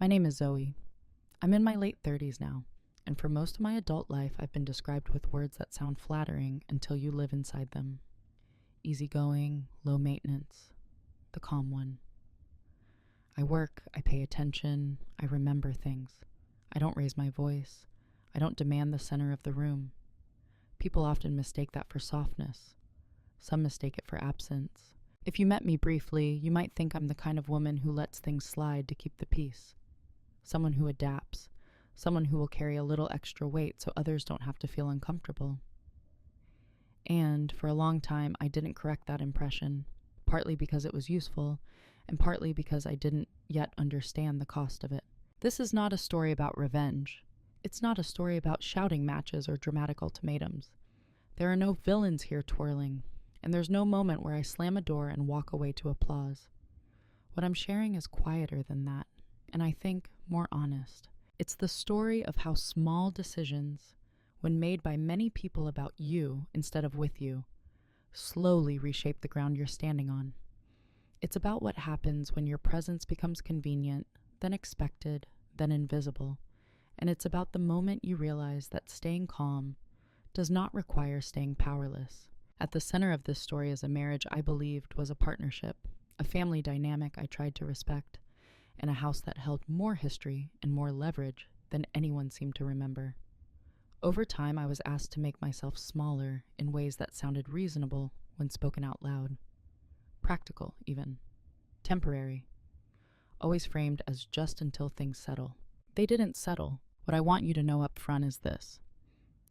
My name is Zoey. I'm in my late 30s now, and for most of my adult life, I've been described with words that sound flattering until you live inside them. Easygoing, low maintenance, the calm one. I work, I pay attention, I remember things. I don't raise my voice. I don't demand the center of the room. People often mistake that for softness. Some mistake it for absence. If you met me briefly, you might think I'm the kind of woman who lets things slide to keep the peace. Someone who adapts. Someone who will carry a little extra weight so others don't have to feel uncomfortable. And for a long time, I didn't correct that impression, partly because it was useful, and partly because I didn't yet understand the cost of it. This is not a story about revenge. It's not a story about shouting matches or dramatic ultimatums. There are no villains here twirling, and there's no moment where I slam a door and walk away to applause. What I'm sharing is quieter than that, and I think more honest. It's the story of how small decisions, when made by many people about you instead of with you, slowly reshape the ground you're standing on. It's about what happens when your presence becomes convenient, then expected, then invisible. And it's about the moment you realize that staying calm does not require staying powerless. At the center of this story is a marriage I believed was a partnership, a family dynamic I tried to respect, and a house that held more history and more leverage than anyone seemed to remember. Over time, I was asked to make myself smaller in ways that sounded reasonable when spoken out loud. Practical, even. Temporary. Always framed as just until things settle. They didn't settle. What I want you to know up front is this.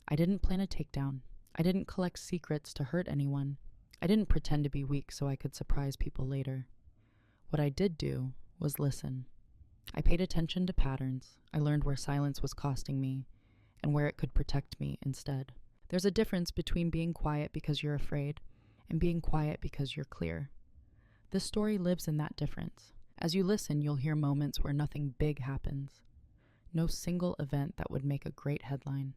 I didn't plan a takedown. I didn't collect secrets to hurt anyone. I didn't pretend to be weak so I could surprise people later. What I did do was listen. I paid attention to patterns. I learned where silence was costing me and where it could protect me instead. There's a difference between being quiet because you're afraid and being quiet because you're clear. This story lives in that difference. As you listen, you'll hear moments where nothing big happens. No single event that would make a great headline.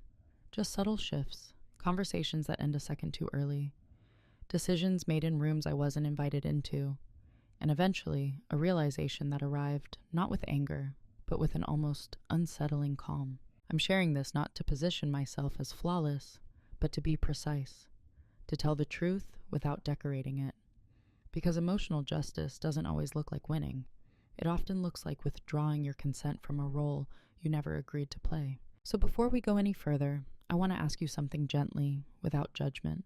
Just subtle shifts, conversations that end a second too early, decisions made in rooms I wasn't invited into, and eventually a realization that arrived not with anger, but with an almost unsettling calm. I'm sharing this not to position myself as flawless, but to be precise, to tell the truth without decorating it. Because emotional justice doesn't always look like winning. It often looks like withdrawing your consent from a role you never agreed to play. So before we go any further, I want to ask you something gently, without judgment.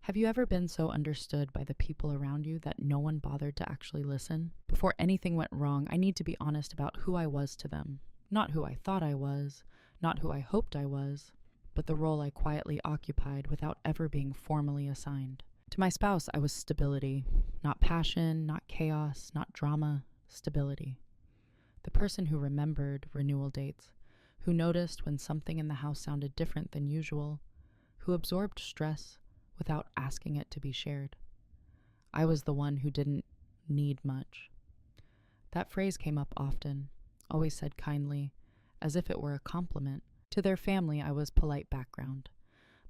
Have you ever been so understood by the people around you that no one bothered to actually listen? Before anything went wrong, I need to be honest about who I was to them. Not who I thought I was, not who I hoped I was, but the role I quietly occupied without ever being formally assigned. To my spouse, I was stability. Not passion, not chaos, not drama, stability. The person who remembered renewal dates, who noticed when something in the house sounded different than usual, who absorbed stress without asking it to be shared. I was the one who didn't need much. That phrase came up often, always said kindly, as if it were a compliment. To their family, I was polite background,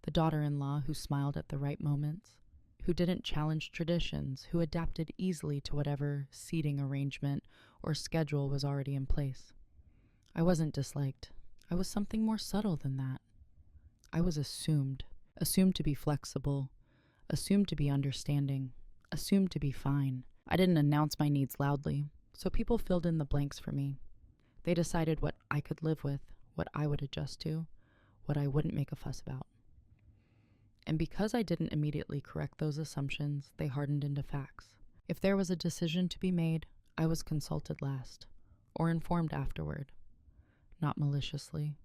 the daughter-in-law who smiled at the right moments, who didn't challenge traditions, who adapted easily to whatever seating arrangement or schedule was already in place. I wasn't disliked. I was something more subtle than that. I was assumed to be flexible, assumed to be understanding, assumed to be fine. I didn't announce my needs loudly, so people filled in the blanks for me. They decided what I could live with, what I would adjust to, what I wouldn't make a fuss about. And because I didn't immediately correct those assumptions, they hardened into facts. If there was a decision to be made, I was consulted last, or informed afterward. Not maliciously.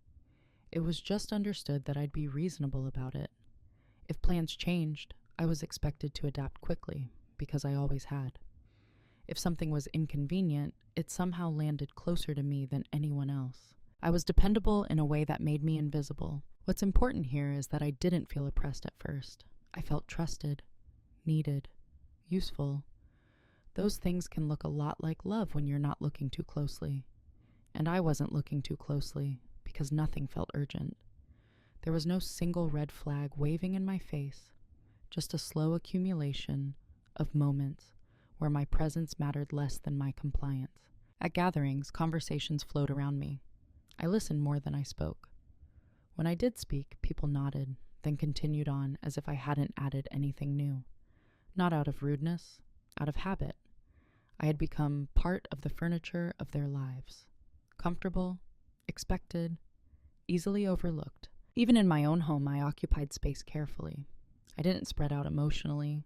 It was just understood that I'd be reasonable about it. If plans changed, I was expected to adapt quickly, because I always had. If something was inconvenient, it somehow landed closer to me than anyone else. I was dependable in a way that made me invisible. What's important here is that I didn't feel oppressed at first. I felt trusted, needed, useful. Those things can look a lot like love when you're not looking too closely. And I wasn't looking too closely because nothing felt urgent. There was no single red flag waving in my face, just a slow accumulation of moments where my presence mattered less than my compliance. At gatherings, conversations flowed around me. I listened more than I spoke. When I did speak, people nodded, then continued on as if I hadn't added anything new. Not out of rudeness, out of habit. I had become part of the furniture of their lives. Comfortable, expected, easily overlooked. Even in my own home, I occupied space carefully. I didn't spread out emotionally.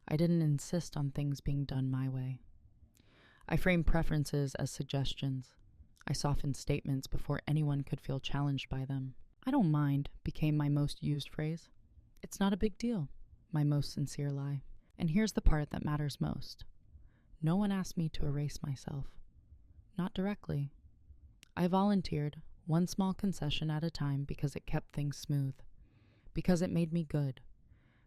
I didn't insist on things being done my way. I framed preferences as suggestions. I softened statements before anyone could feel challenged by them. "I don't mind" became my most used phrase. "It's not a big deal," my most sincere lie. And here's the part that matters most. No one asked me to erase myself. Not directly. I volunteered, one small concession at a time, because it kept things smooth. Because it made me good.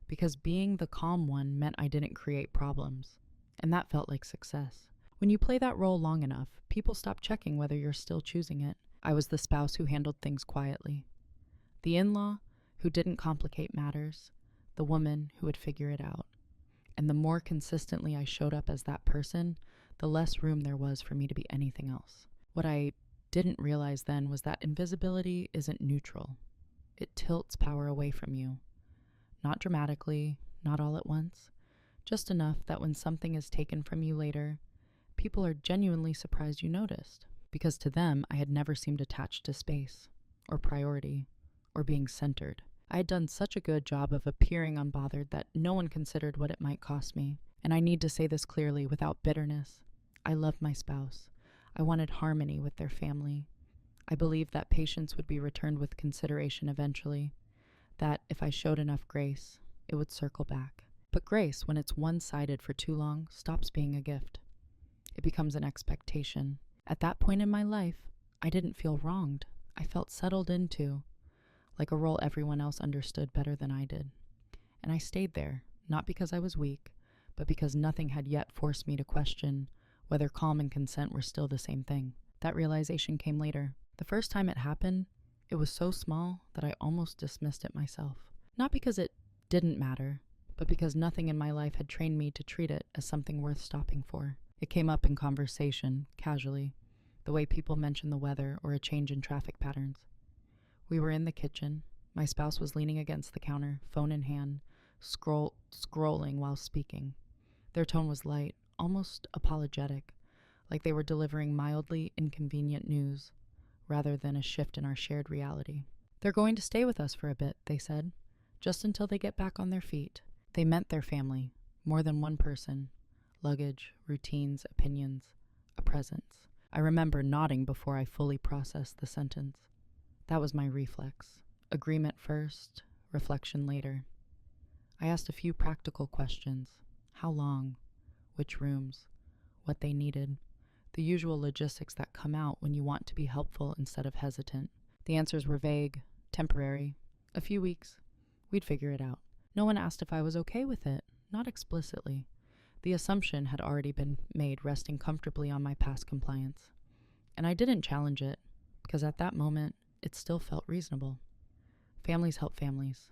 Because being the calm one meant I didn't create problems. And that felt like success. When you play that role long enough, people stop checking whether you're still choosing it. I was the spouse who handled things quietly. The in-law who didn't complicate matters. The woman who would figure it out. And the more consistently I showed up as that person, the less room there was for me to be anything else. What I didn't realize then was that invisibility isn't neutral. It tilts power away from you. Not dramatically, not all at once, just enough that when something is taken from you later, people are genuinely surprised you noticed, because to them I had never seemed attached to space, or priority, or being centered. I had done such a good job of appearing unbothered that no one considered what it might cost me. And I need to say this clearly, without bitterness. I loved my spouse. I wanted harmony with their family. I believed that patience would be returned with consideration eventually, that if I showed enough grace, it would circle back. But grace, when it's one-sided for too long, stops being a gift. It becomes an expectation. At that point in my life, I didn't feel wronged. I felt settled into, like a role everyone else understood better than I did. And I stayed there, not because I was weak, but because nothing had yet forced me to question whether calm and consent were still the same thing. That realization came later. The first time it happened, it was so small that I almost dismissed it myself. Not because it didn't matter, but because nothing in my life had trained me to treat it as something worth stopping for. It came up in conversation, casually, the way people mention the weather or a change in traffic patterns. We were in the kitchen. My spouse was leaning against the counter, phone in hand, scrolling while speaking. Their tone was light, almost apologetic, like they were delivering mildly inconvenient news, rather than a shift in our shared reality. "They're going to stay with us for a bit," they said, "just until they get back on their feet." They meant their family, more than one person, luggage, routines, opinions, a presence. I remember nodding before I fully processed the sentence. That was my reflex. Agreement first, reflection later. I asked a few practical questions. How long? Which rooms? What they needed? The usual logistics that come out when you want to be helpful instead of hesitant. The answers were vague, temporary, a few weeks. We'd figure it out. No one asked if I was okay with it, not explicitly. The assumption had already been made, resting comfortably on my past compliance. And I didn't challenge it, because at that moment, it still felt reasonable. Families help families.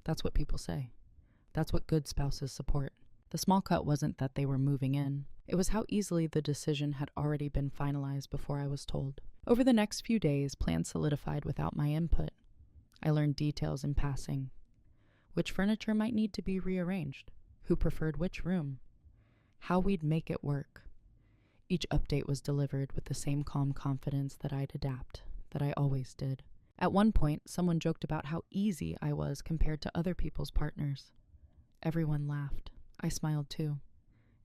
That's what people say. That's what good spouses support. The small cut wasn't that they were moving in. It was how easily the decision had already been finalized before I was told. Over the next few days, plans solidified without my input. I learned details in passing. Which furniture might need to be rearranged. Who preferred which room. How we'd make it work. Each update was delivered with the same calm confidence that I'd adapt, that I always did. At one point, someone joked about how easy I was compared to other people's partners. Everyone laughed. I smiled too.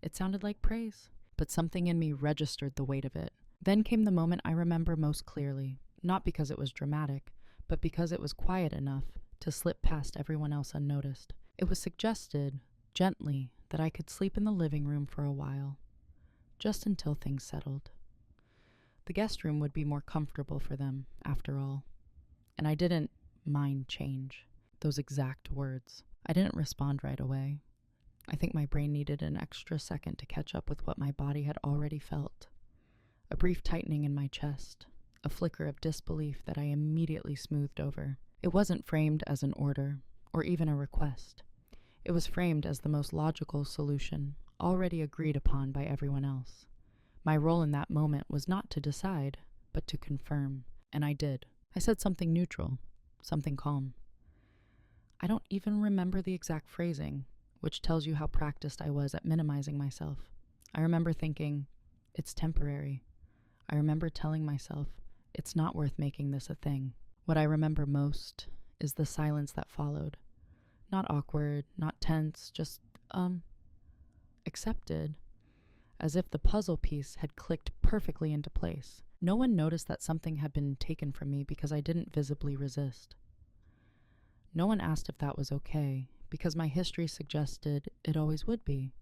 It sounded like praise, but something in me registered the weight of it. Then came the moment I remember most clearly, not because it was dramatic, but because it was quiet enough to slip past everyone else unnoticed. It was suggested, gently, that I could sleep in the living room for a while, just until things settled. The guest room would be more comfortable for them, after all. And I didn't mind change. Those exact words. I didn't respond right away. I think my brain needed an extra second to catch up with what my body had already felt. A brief tightening in my chest, a flicker of disbelief that I immediately smoothed over. It wasn't framed as an order, or even a request. It was framed as the most logical solution, already agreed upon by everyone else. My role in that moment was not to decide, but to confirm, and I did. I said something neutral, something calm. I don't even remember the exact phrasing, which tells you how practiced I was at minimizing myself. I remember thinking, it's temporary. I remember telling myself, it's not worth making this a thing. What I remember most is the silence that followed. Not awkward, not tense, just, accepted. As if the puzzle piece had clicked perfectly into place. No one noticed that something had been taken from me because I didn't visibly resist. No one asked if that was okay, because my history suggested it always would be.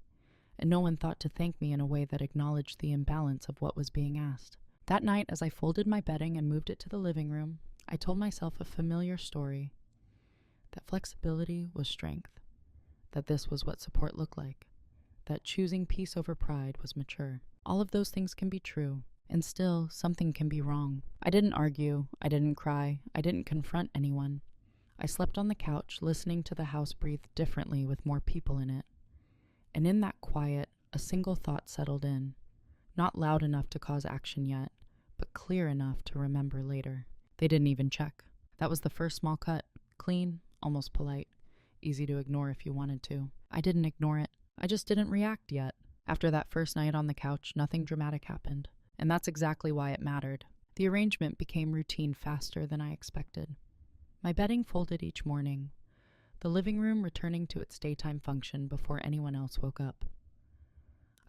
And no one thought to thank me in a way that acknowledged the imbalance of what was being asked. That night, as I folded my bedding and moved it to the living room, I told myself a familiar story. That flexibility was strength. That this was what support looked like. That choosing peace over pride was mature. All of those things can be true, and still, something can be wrong. I didn't argue, I didn't cry, I didn't confront anyone. I slept on the couch, listening to the house breathe differently with more people in it. And in that quiet, a single thought settled in. Not loud enough to cause action yet, but clear enough to remember later. They didn't even check. That was the first small cut. Clean, almost polite. Easy to ignore if you wanted to. I didn't ignore it. I just didn't react yet. After that first night on the couch, nothing dramatic happened. And that's exactly why it mattered. The arrangement became routine faster than I expected. My bedding folded each morning. The living room returning to its daytime function before anyone else woke up.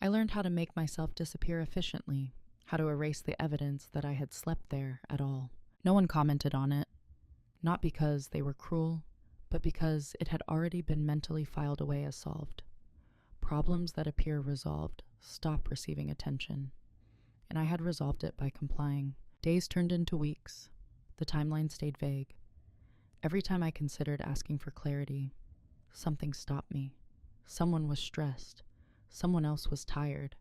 I learned how to make myself disappear efficiently, how to erase the evidence that I had slept there at all. No one commented on it, not because they were cruel, but because it had already been mentally filed away as solved. Problems that appear resolved stop receiving attention, and I had resolved it by complying. Days turned into weeks. The timeline stayed vague. Every time I considered asking for clarity, something stopped me. Someone was stressed. Someone else was tired.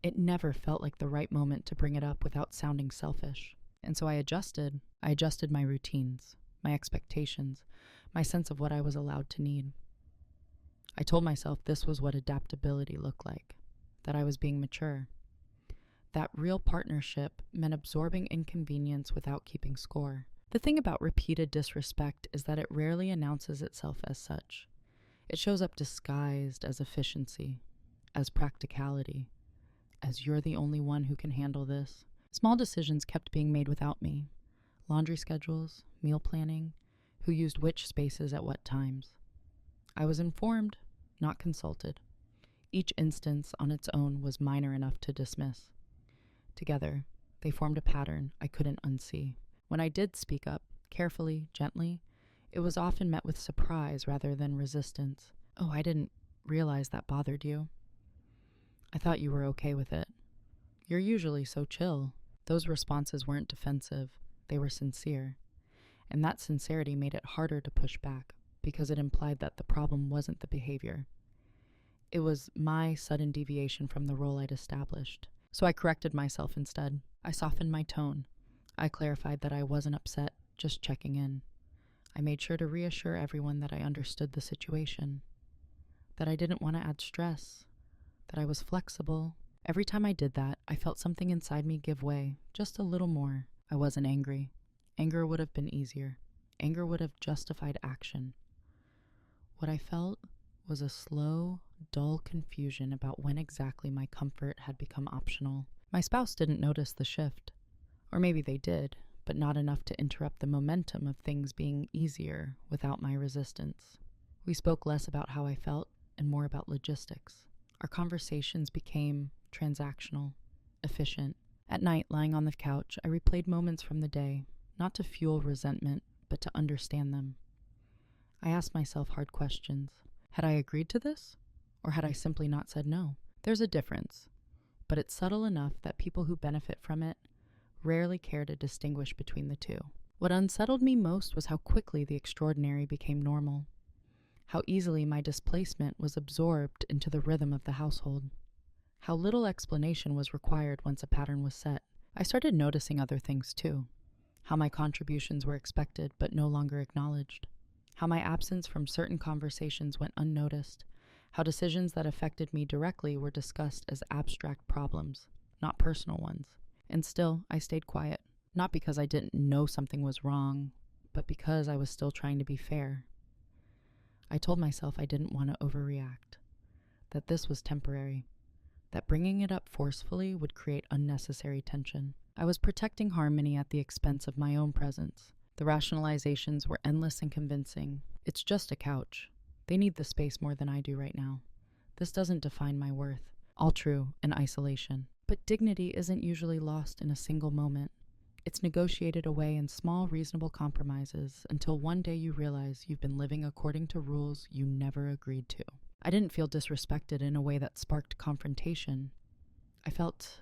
It never felt like the right moment to bring it up without sounding selfish. And so I adjusted. I adjusted my routines, my expectations, my sense of what I was allowed to need. I told myself this was what adaptability looked like, that I was being mature. That real partnership meant absorbing inconvenience without keeping score. The thing about repeated disrespect is that it rarely announces itself as such. It shows up disguised as efficiency, as practicality, as you're the only one who can handle this. Small decisions kept being made without me. Laundry schedules, meal planning, who used which spaces at what times. I was informed, not consulted. Each instance on its own was minor enough to dismiss. Together, they formed a pattern I couldn't unsee. When I did speak up, carefully, gently, it was often met with surprise rather than resistance. "Oh, I didn't realize that bothered you. I thought you were okay with it. You're usually so chill." Those responses weren't defensive, they were sincere. And that sincerity made it harder to push back, because it implied that the problem wasn't the behavior. It was my sudden deviation from the role I'd established. So I corrected myself instead. I softened my tone. I clarified that I wasn't upset, just checking in. I made sure to reassure everyone that I understood the situation, that I didn't want to add stress, that I was flexible. Every time I did that, I felt something inside me give way, just a little more. I wasn't angry. Anger would have been easier. Anger would have justified action. What I felt was a slow, dull confusion about when exactly my comfort had become optional. My spouse didn't notice the shift. Or maybe they did, but not enough to interrupt the momentum of things being easier without my resistance. We spoke less about how I felt and more about logistics. Our conversations became transactional, efficient. At night, lying on the couch, I replayed moments from the day, not to fuel resentment, but to understand them. I asked myself hard questions. Had I agreed to this? Or had I simply not said no? There's a difference, but it's subtle enough that people who benefit from it rarely care to distinguish between the two. What unsettled me most was how quickly the extraordinary became normal, how easily my displacement was absorbed into the rhythm of the household, how little explanation was required once a pattern was set. I started noticing other things too, how my contributions were expected but no longer acknowledged, how my absence from certain conversations went unnoticed, how decisions that affected me directly were discussed as abstract problems, not personal ones. And still, I stayed quiet. Not because I didn't know something was wrong, but because I was still trying to be fair. I told myself I didn't want to overreact, that this was temporary, that bringing it up forcefully would create unnecessary tension. I was protecting harmony at the expense of my own presence. The rationalizations were endless and convincing. It's just a couch. They need the space more than I do right now. This doesn't define my worth. All true in isolation. But dignity isn't usually lost in a single moment. It's negotiated away in small, reasonable compromises until one day you realize you've been living according to rules you never agreed to. I didn't feel disrespected in a way that sparked confrontation. I felt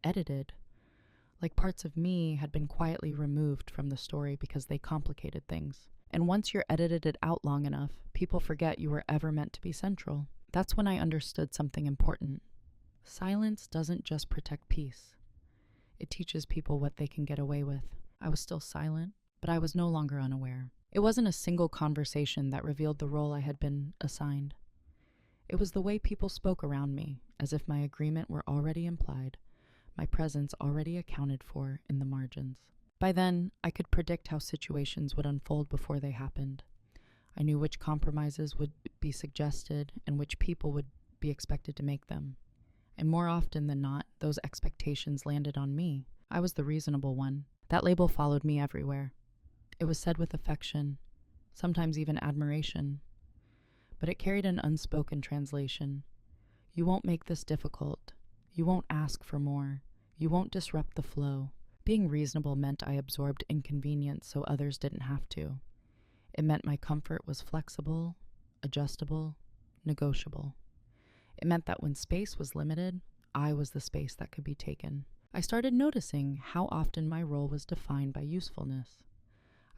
edited, like parts of me had been quietly removed from the story because they complicated things. And once you're edited out long enough, people forget you were ever meant to be central. That's when I understood something important. Silence doesn't just protect peace. It teaches people what they can get away with. I was still silent, but I was no longer unaware. It wasn't a single conversation that revealed the role I had been assigned. It was the way people spoke around me, as if my agreement were already implied, my presence already accounted for in the margins. By then, I could predict how situations would unfold before they happened. I knew which compromises would be suggested and which people would be expected to make them. And more often than not, those expectations landed on me. I was the reasonable one. That label followed me everywhere. It was said with affection, sometimes even admiration. But it carried an unspoken translation. You won't make this difficult. You won't ask for more. You won't disrupt the flow. Being reasonable meant I absorbed inconvenience so others didn't have to. It meant my comfort was flexible, adjustable, negotiable. It meant that when space was limited, I was the space that could be taken. I started noticing how often my role was defined by usefulness.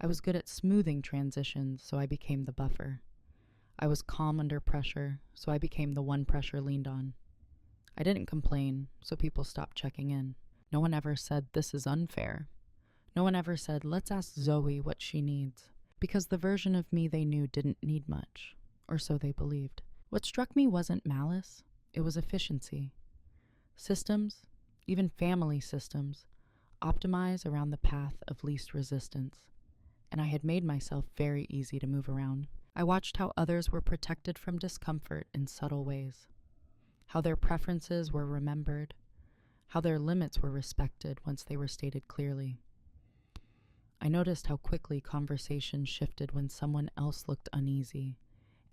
I was good at smoothing transitions, so I became the buffer. I was calm under pressure, so I became the one pressure leaned on. I didn't complain, so people stopped checking in. No one ever said, "This is unfair." No one ever said, "Let's ask Zoey what she needs," because the version of me they knew didn't need much, or so they believed. What struck me wasn't malice, it was efficiency. Systems, even family systems, optimize around the path of least resistance, and I had made myself very easy to move around. I watched how others were protected from discomfort in subtle ways, how their preferences were remembered, how their limits were respected once they were stated clearly. I noticed how quickly conversations shifted when someone else looked uneasy,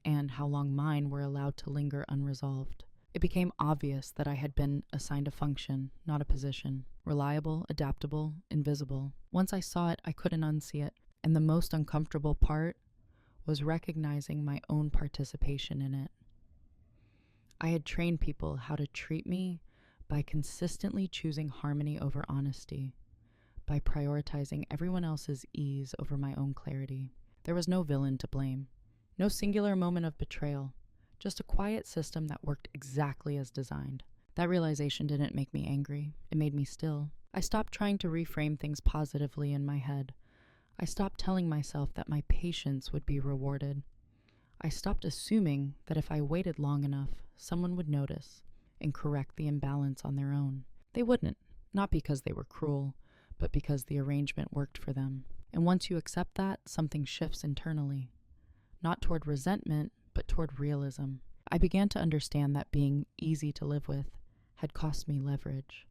and how long mine were allowed to linger unresolved. It became obvious that I had been assigned a function, not a position. Reliable, adaptable, invisible. Once I saw it, I couldn't unsee it, and the most uncomfortable part was recognizing my own participation in it. I had trained people how to treat me by consistently choosing harmony over honesty, by prioritizing everyone else's ease over my own clarity. There was no villain to blame, no singular moment of betrayal, just a quiet system that worked exactly as designed. That realization didn't make me angry, it made me still. I stopped trying to reframe things positively in my head. I stopped telling myself that my patience would be rewarded. I stopped assuming that if I waited long enough, someone would notice and correct the imbalance on their own. They wouldn't, not because they were cruel, but because the arrangement worked for them. And once you accept that, something shifts internally. Not toward resentment, but toward realism. I began to understand that being easy to live with had cost me leverage.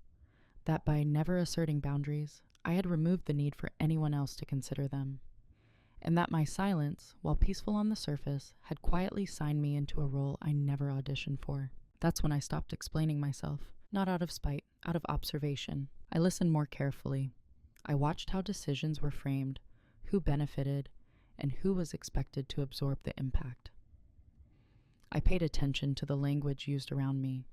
That by never asserting boundaries, I had removed the need for anyone else to consider them. And that my silence, while peaceful on the surface, had quietly signed me into a role I never auditioned for. That's when I stopped explaining myself, not out of spite, out of observation. I listened more carefully. I watched how decisions were framed, who benefited, and who was expected to absorb the impact. I paid attention to the language used around me,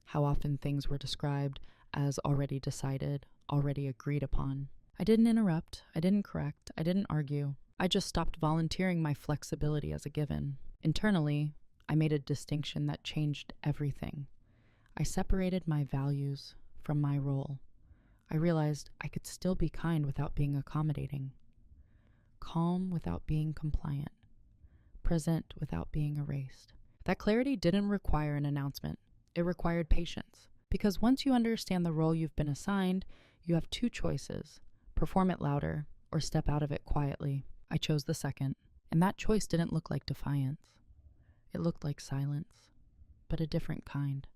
how often things were described as already decided, already agreed upon. I didn't interrupt, I didn't correct, I didn't argue. I just stopped volunteering my flexibility as a given. Internally, I made a distinction that changed everything. I separated my values from my role. I realized I could still be kind without being accommodating, calm without being compliant, present without being erased. That clarity didn't require an announcement. It required patience. Because once you understand the role you've been assigned, you have two choices: perform it louder or step out of it quietly. I chose the second, and that choice didn't look like defiance. It looked like silence, but a different kind.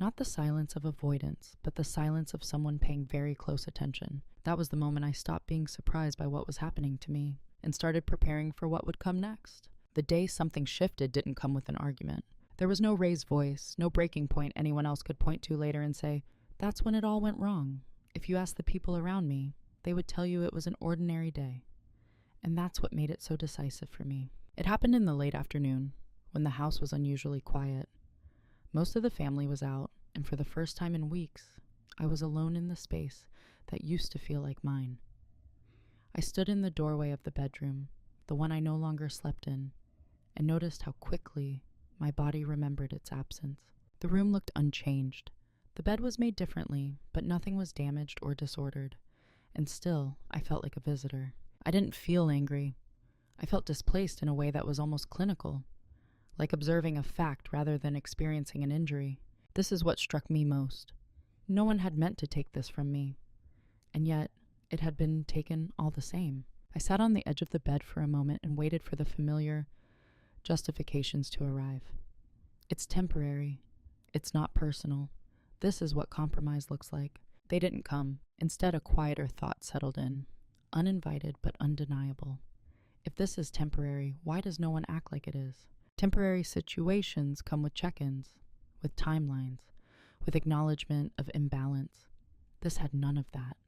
Not the silence of avoidance, but the silence of someone paying very close attention. That was the moment I stopped being surprised by what was happening to me and started preparing for what would come next. The day something shifted didn't come with an argument. There was no raised voice, no breaking point anyone else could point to later and say, "That's when it all went wrong." If you asked the people around me, they would tell you it was an ordinary day. And that's what made it so decisive for me. It happened in the late afternoon, when the house was unusually quiet. Most of the family was out, and for the first time in weeks, I was alone in the space that used to feel like mine. I stood in the doorway of the bedroom, the one I no longer slept in, and noticed how quickly my body remembered its absence. The room looked unchanged. The bed was made differently, but nothing was damaged or disordered, and still I felt like a visitor. I didn't feel angry. I felt displaced in a way that was almost clinical, like observing a fact rather than experiencing an injury. This is what struck me most. No one had meant to take this from me, and yet it had been taken all the same. I sat on the edge of the bed for a moment and waited for the familiar justifications to arrive. It's temporary. It's not personal. This is what compromise looks like. They didn't come. Instead, a quieter thought settled in, uninvited but undeniable. If this is temporary, why does no one act like it is? Temporary situations come with check-ins, with timelines, with acknowledgement of imbalance. This had none of that.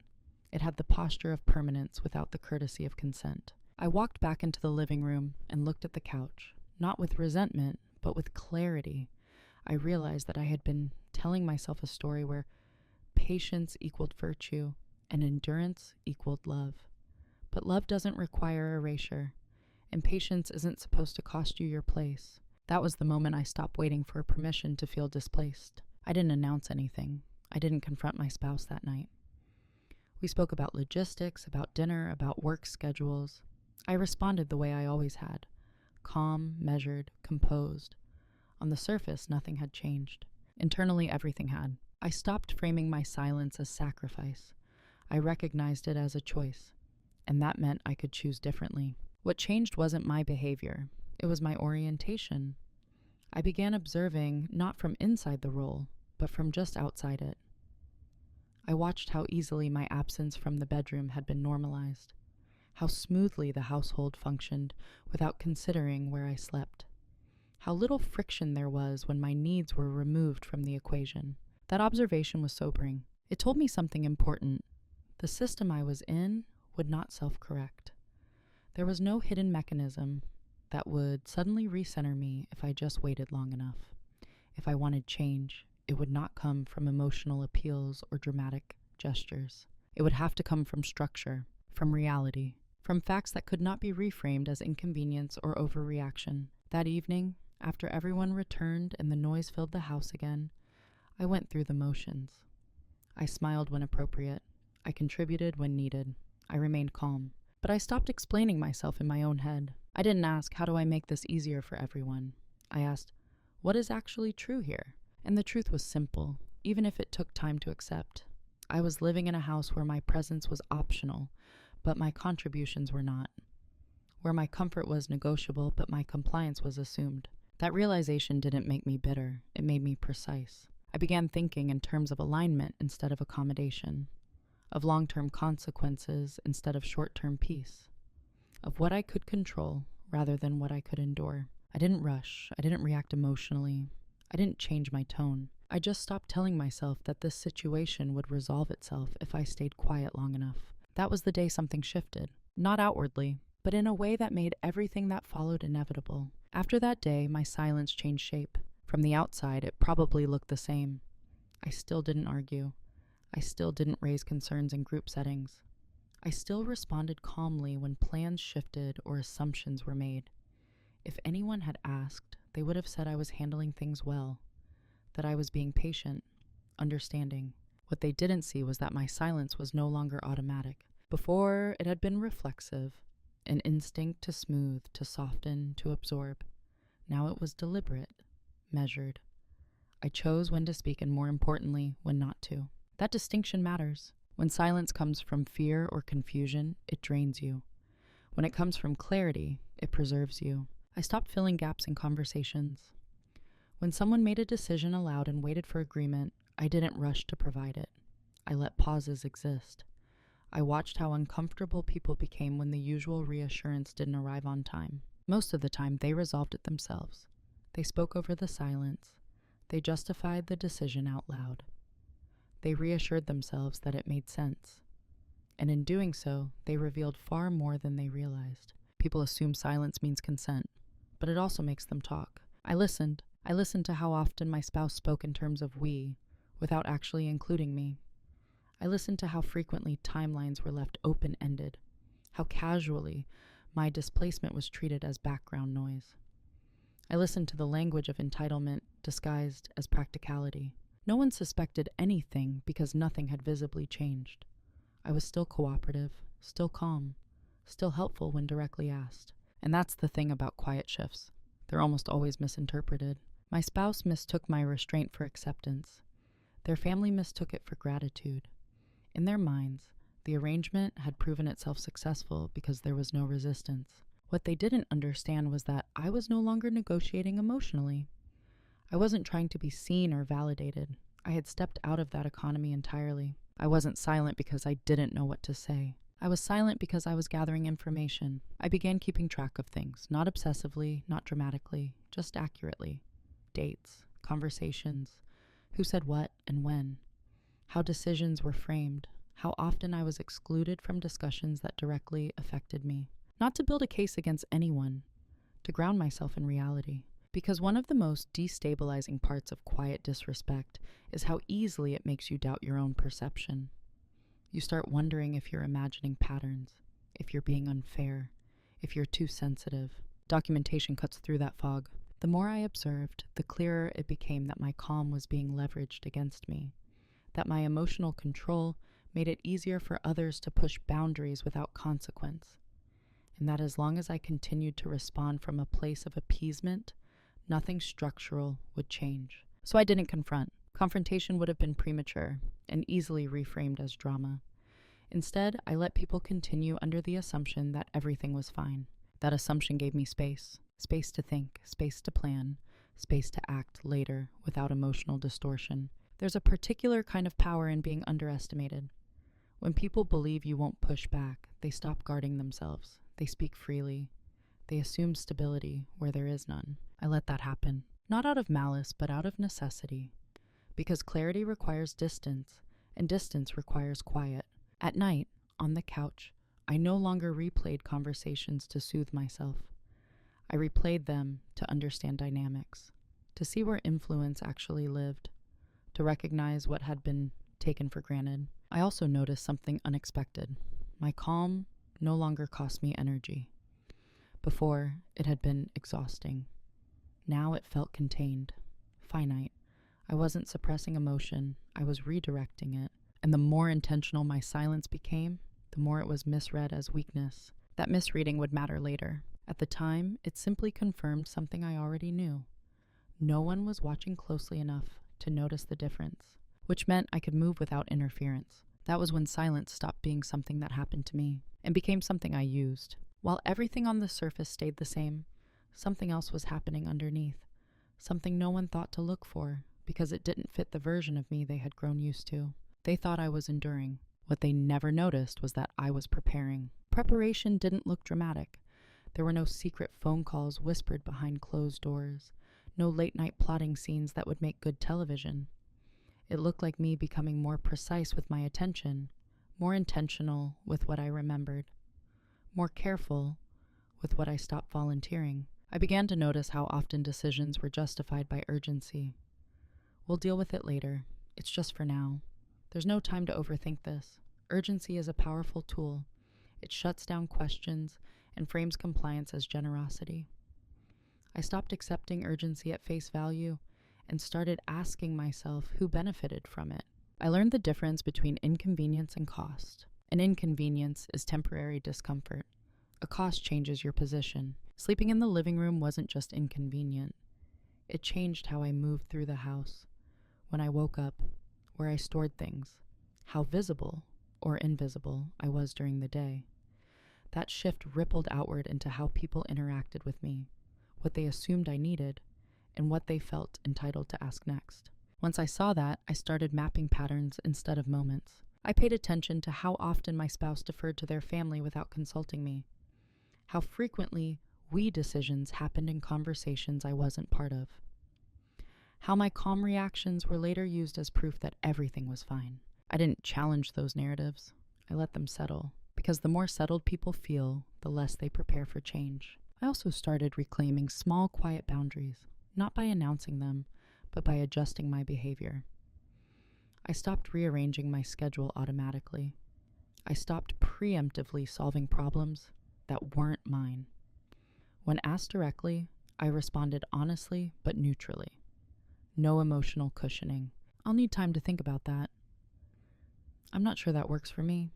It had the posture of permanence without the courtesy of consent. I walked back into the living room and looked at the couch, not with resentment, but with clarity. I realized that I had been telling myself a story where patience equaled virtue and endurance equaled love. But love doesn't require erasure, and patience isn't supposed to cost you your place. That was the moment I stopped waiting for permission to feel displaced. I didn't announce anything. I didn't confront my spouse that night. We spoke about logistics, about dinner, about work schedules. I responded the way I always had, calm, measured, composed. On the surface, nothing had changed. Internally, everything had. I stopped framing my silence as sacrifice. I recognized it as a choice, and that meant I could choose differently. What changed wasn't my behavior. It was my orientation. I began observing not from inside the role, but from just outside it. I watched how easily my absence from the bedroom had been normalized, how smoothly the household functioned without considering where I slept, how little friction there was when my needs were removed from the equation. That observation was sobering. It told me something important. The system I was in would not self-correct. There was no hidden mechanism that would suddenly recenter me if I just waited long enough. If I wanted change, it would not come from emotional appeals or dramatic gestures. It would have to come from structure, from reality, from facts that could not be reframed as inconvenience or overreaction. That evening, after everyone returned and the noise filled the house again, I went through the motions. I smiled when appropriate. I contributed when needed. I remained calm. But I stopped explaining myself in my own head. I didn't ask, how do I make this easier for everyone? I asked, what is actually true here? And the truth was simple, even if it took time to accept. I was living in a house where my presence was optional, but my contributions were not. Where my comfort was negotiable, but my compliance was assumed. That realization didn't make me bitter. It made me precise. I began thinking in terms of alignment instead of accommodation, of long-term consequences instead of short-term peace, of what I could control rather than what I could endure. I didn't rush. I didn't react emotionally. I didn't change my tone. I just stopped telling myself that this situation would resolve itself if I stayed quiet long enough. That was the day something shifted, not outwardly, but in a way that made everything that followed inevitable. After that day, my silence changed shape. From the outside, it probably looked the same. I still didn't argue. I still didn't raise concerns in group settings. I still responded calmly when plans shifted or assumptions were made. If anyone had asked, they would have said I was handling things well, that I was being patient, understanding. What they didn't see was that my silence was no longer automatic. Before, it had been reflexive, an instinct to smooth, to soften, to absorb. Now it was deliberate, measured. I chose when to speak and, more importantly, when not to. That distinction matters. When silence comes from fear or confusion, it drains you. When it comes from clarity, it preserves you. I stopped filling gaps in conversations. When someone made a decision aloud and waited for agreement, I didn't rush to provide it. I let pauses exist. I watched how uncomfortable people became when the usual reassurance didn't arrive on time. Most of the time, they resolved it themselves. They spoke over the silence. They justified the decision out loud. They reassured themselves that it made sense. And in doing so, they revealed far more than they realized. People assume silence means consent, but it also makes them talk. I listened. I listened to how often my spouse spoke in terms of we, without actually including me. I listened to how frequently timelines were left open-ended, how casually my displacement was treated as background noise. I listened to the language of entitlement disguised as practicality. No one suspected anything because nothing had visibly changed. I was still cooperative, still calm, still helpful when directly asked. And that's the thing about quiet shifts. They're almost always misinterpreted. My spouse mistook my restraint for acceptance. Their family mistook it for gratitude. In their minds, the arrangement had proven itself successful because there was no resistance. What they didn't understand was that I was no longer negotiating emotionally. I wasn't trying to be seen or validated. I had stepped out of that economy entirely. I wasn't silent because I didn't know what to say. I was silent because I was gathering information. I began keeping track of things, not obsessively, not dramatically, just accurately. Dates, conversations, who said what and when, how decisions were framed, how often I was excluded from discussions that directly affected me. Not to build a case against anyone, to ground myself in reality. Because one of the most destabilizing parts of quiet disrespect is how easily it makes you doubt your own perception. You start wondering if you're imagining patterns, if you're being unfair, if you're too sensitive. Documentation cuts through that fog. The more I observed, the clearer it became that my calm was being leveraged against me, that my emotional control made it easier for others to push boundaries without consequence, and that as long as I continued to respond from a place of appeasement, nothing structural would change. So I didn't confront. Confrontation would have been premature and easily reframed as drama. Instead, I let people continue under the assumption that everything was fine. That assumption gave me space. Space to think, space to plan, space to act later without emotional distortion. There's a particular kind of power in being underestimated. When people believe you won't push back, they stop guarding themselves. They speak freely. They assume stability where there is none. I let that happen, not out of malice, but out of necessity. Because clarity requires distance, and distance requires quiet. At night, on the couch, I no longer replayed conversations to soothe myself. I replayed them to understand dynamics, to see where influence actually lived, to recognize what had been taken for granted. I also noticed something unexpected. My calm no longer cost me energy. Before, it had been exhausting. Now it felt contained, finite. I wasn't suppressing emotion, I was redirecting it. And the more intentional my silence became, the more it was misread as weakness. That misreading would matter later. At the time, it simply confirmed something I already knew. No one was watching closely enough to notice the difference, which meant I could move without interference. That was when silence stopped being something that happened to me and became something I used. While everything on the surface stayed the same, something else was happening underneath, something no one thought to look for because it didn't fit the version of me they had grown used to. They thought I was enduring. What they never noticed was that I was preparing. Preparation didn't look dramatic. There were no secret phone calls whispered behind closed doors, no late-night plotting scenes that would make good television. It looked like me becoming more precise with my attention, more intentional with what I remembered, more careful with what I stopped volunteering. I began to notice how often decisions were justified by urgency. We'll deal with it later. It's just for now. There's no time to overthink this. Urgency is a powerful tool. It shuts down questions and frames compliance as generosity. I stopped accepting urgency at face value and started asking myself who benefited from it. I learned the difference between inconvenience and cost. An inconvenience is temporary discomfort. A cost changes your position. Sleeping in the living room wasn't just inconvenient. It changed how I moved through the house, when I woke up, where I stored things, how visible or invisible I was during the day. That shift rippled outward into how people interacted with me, what they assumed I needed, and what they felt entitled to ask next. Once I saw that, I started mapping patterns instead of moments. I paid attention to how often my spouse deferred to their family without consulting me, how frequently we decisions happened in conversations I wasn't part of, how my calm reactions were later used as proof that everything was fine. I didn't challenge those narratives. I let them settle, because the more settled people feel, the less they prepare for change. I also started reclaiming small, quiet boundaries, not by announcing them, but by adjusting my behavior. I stopped rearranging my schedule automatically. I stopped preemptively solving problems that weren't mine. When asked directly, I responded honestly but neutrally. No emotional cushioning. I'll need time to think about that. I'm not sure that works for me.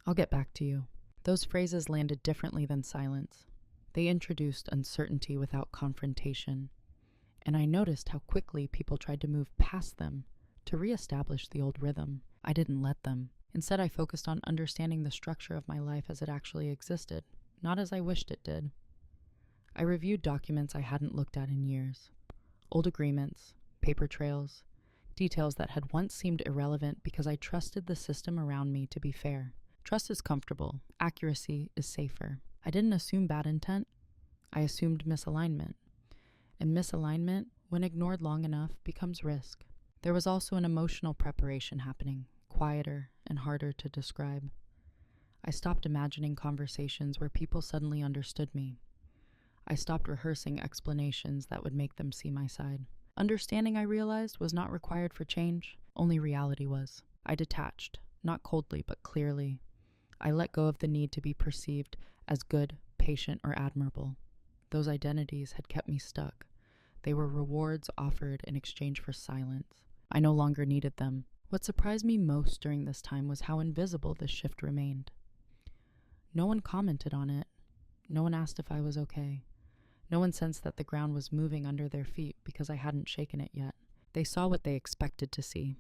I'll get back to you. Those phrases landed differently than silence. They introduced uncertainty without confrontation, and I noticed how quickly people tried to move past them to reestablish the old rhythm. I didn't let them. Instead, I focused on understanding the structure of my life as it actually existed, not as I wished it did. I reviewed documents I hadn't looked at in years. Old agreements, paper trails, details that had once seemed irrelevant because I trusted the system around me to be fair. Trust is comfortable. Accuracy is safer. I didn't assume bad intent. I assumed misalignment. And misalignment, when ignored long enough, becomes risk. There was also an emotional preparation happening, quieter and harder to describe. I stopped imagining conversations where people suddenly understood me. I stopped rehearsing explanations that would make them see my side. Understanding, I realized, was not required for change, only reality was. I detached, not coldly but clearly. I let go of the need to be perceived as good, patient, or admirable. Those identities had kept me stuck. They were rewards offered in exchange for silence. I no longer needed them. What surprised me most during this time was how invisible this shift remained. No one commented on it. No one asked if I was okay. No one sensed that the ground was moving under their feet because I hadn't shaken it yet. They saw what they expected to see.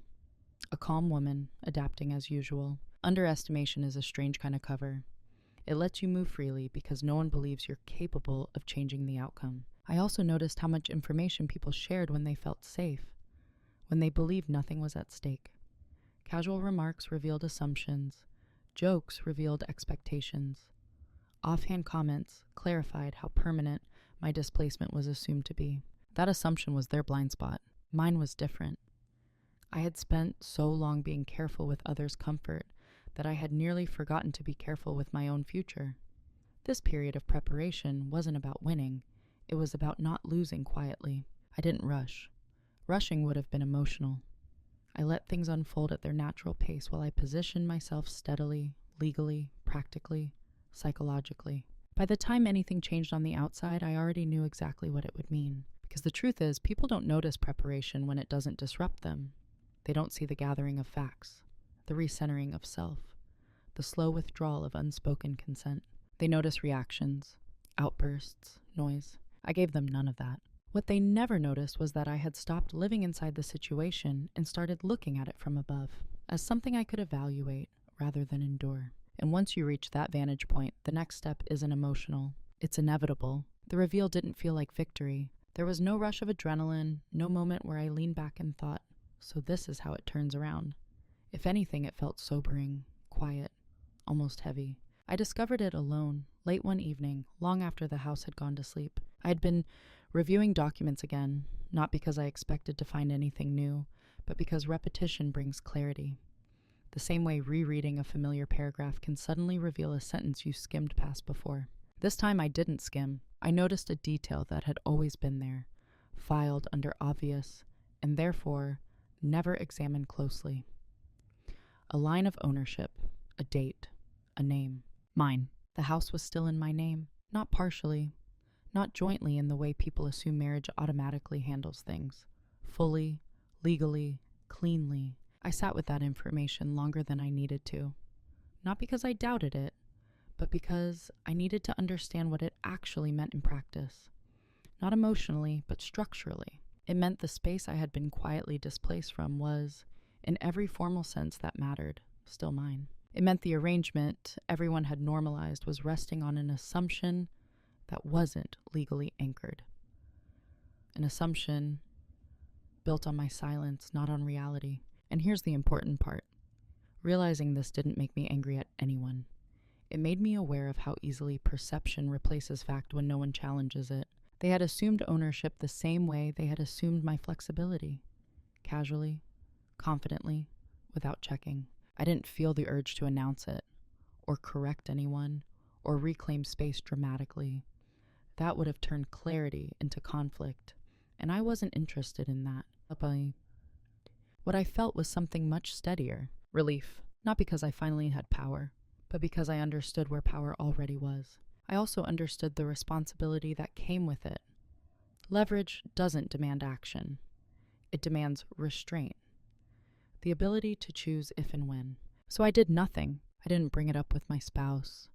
A calm woman, adapting as usual. Underestimation is a strange kind of cover. It lets you move freely because no one believes you're capable of changing the outcome. I also noticed how much information people shared when they felt safe, when they believed nothing was at stake. Casual remarks revealed assumptions. Jokes revealed expectations. Offhand comments clarified how permanent my displacement was assumed to be. That assumption was their blind spot. Mine was different. I had spent so long being careful with others' comfort that I had nearly forgotten to be careful with my own future. This period of preparation wasn't about winning. It was about not losing quietly. I didn't rush. Rushing would have been emotional. I let things unfold at their natural pace while I positioned myself steadily, legally, practically, psychologically. By the time anything changed on the outside, I already knew exactly what it would mean. Because the truth is, people don't notice preparation when it doesn't disrupt them. They don't see the gathering of facts, the recentering of self, the slow withdrawal of unspoken consent. They notice reactions, outbursts, noise. I gave them none of that. What they never noticed was that I had stopped living inside the situation and started looking at it from above, as something I could evaluate rather than endure. And once you reach that vantage point, the next step isn't emotional. It's inevitable. The reveal didn't feel like victory. There was no rush of adrenaline, no moment where I leaned back and thought, so this is how it turns around. If anything, it felt sobering, quiet, almost heavy. I discovered it alone, late one evening, long after the house had gone to sleep. I had been reviewing documents again, not because I expected to find anything new, but because repetition brings clarity. The same way rereading a familiar paragraph can suddenly reveal a sentence you skimmed past before. This time I didn't skim. I noticed a detail that had always been there, filed under obvious, and therefore never examined closely. A line of ownership, a date, a name. Mine. The house was still in my name, not partially, not jointly in the way people assume marriage automatically handles things. Fully, legally, cleanly. I sat with that information longer than I needed to. Not because I doubted it, but because I needed to understand what it actually meant in practice. Not emotionally, but structurally. It meant the space I had been quietly displaced from was, in every formal sense that mattered, still mine. It meant the arrangement everyone had normalized was resting on an assumption that wasn't legally anchored. An assumption built on my silence, not on reality. And here's the important part. Realizing this didn't make me angry at anyone. It made me aware of how easily perception replaces fact when no one challenges it. They had assumed ownership the same way they had assumed my flexibility. Casually, confidently, without checking. I didn't feel the urge to announce it, or correct anyone, or reclaim space dramatically. That would have turned clarity into conflict, and I wasn't interested in that. What I felt was something much steadier. Relief, not because I finally had power, but because I understood where power already was. I also understood the responsibility that came with it. Leverage doesn't demand action. It demands restraint. The ability to choose if and when. So I did nothing. I didn't bring it up with my spouse.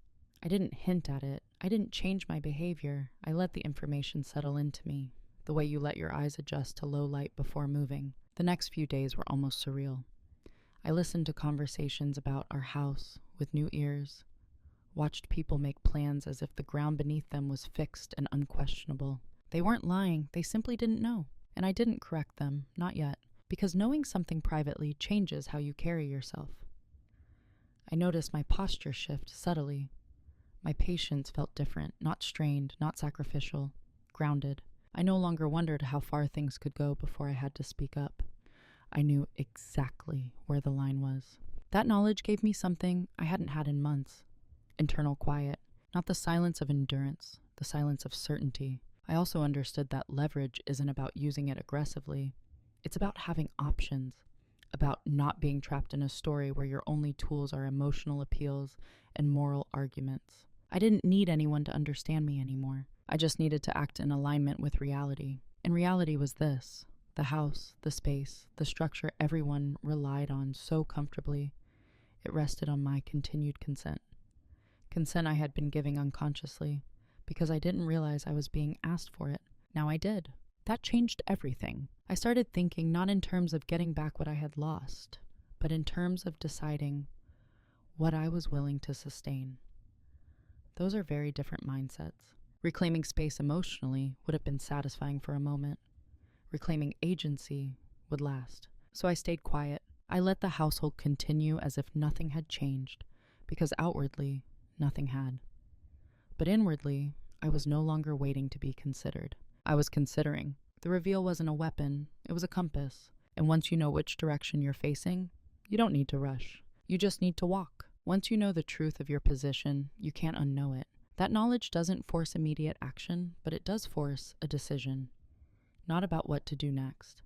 I didn't hint at it. I didn't change my behavior. I let the information settle into me, the way you let your eyes adjust to low light before moving. The next few days were almost surreal. I listened to conversations about our house with new ears, watched people make plans as if the ground beneath them was fixed and unquestionable. They weren't lying, they simply didn't know. And I didn't correct them, not yet, because knowing something privately changes how you carry yourself. I noticed my posture shift subtly. My patience felt different, not strained, not sacrificial, grounded. I no longer wondered how far things could go before I had to speak up. I knew exactly where the line was. That knowledge gave me something I hadn't had in months. Internal quiet, not the silence of endurance, the silence of certainty. I also understood that leverage isn't about using it aggressively. It's about having options, about not being trapped in a story where your only tools are emotional appeals and moral arguments. I didn't need anyone to understand me anymore. I just needed to act in alignment with reality. And reality was this: the house, the space, the structure everyone relied on so comfortably. It rested on my continued consent. Consent I had been giving unconsciously, because I didn't realize I was being asked for it. Now I did. That changed everything. I started thinking not in terms of getting back what I had lost, but in terms of deciding what I was willing to sustain. Those are very different mindsets. Reclaiming space emotionally would have been satisfying for a moment. Reclaiming agency would last. So I stayed quiet. I let the household continue as if nothing had changed, because outwardly, nothing had. But inwardly, I was no longer waiting to be considered. I was considering. The reveal wasn't a weapon, it was a compass. And once you know which direction you're facing, you don't need to rush. You just need to walk. Once you know the truth of your position, you can't unknow it. That knowledge doesn't force immediate action, but it does force a decision. Not about what to do next,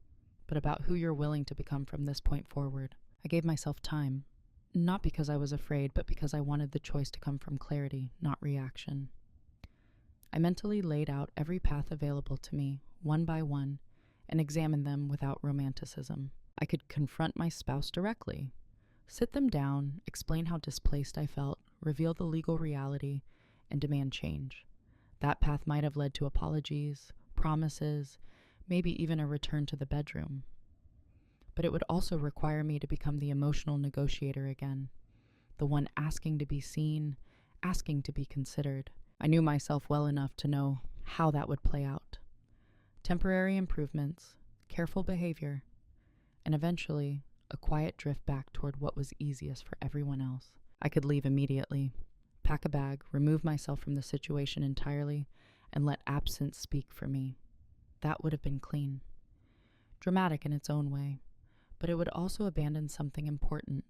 but about who you're willing to become from this point forward. I gave myself time, not because I was afraid, but because I wanted the choice to come from clarity, not reaction. I mentally laid out every path available to me, one by one, and examined them without romanticism. I could confront my spouse directly, sit them down, explain how displaced I felt, reveal the legal reality, and demand change. That path might have led to apologies, promises, maybe even a return to the bedroom. But it would also require me to become the emotional negotiator again, the one asking to be seen, asking to be considered. I knew myself well enough to know how that would play out. Temporary improvements, careful behavior, and eventually a quiet drift back toward what was easiest for everyone else. I could leave immediately, pack a bag, remove myself from the situation entirely, and let absence speak for me. That would have been clean. Dramatic in its own way, but it would also abandon something important,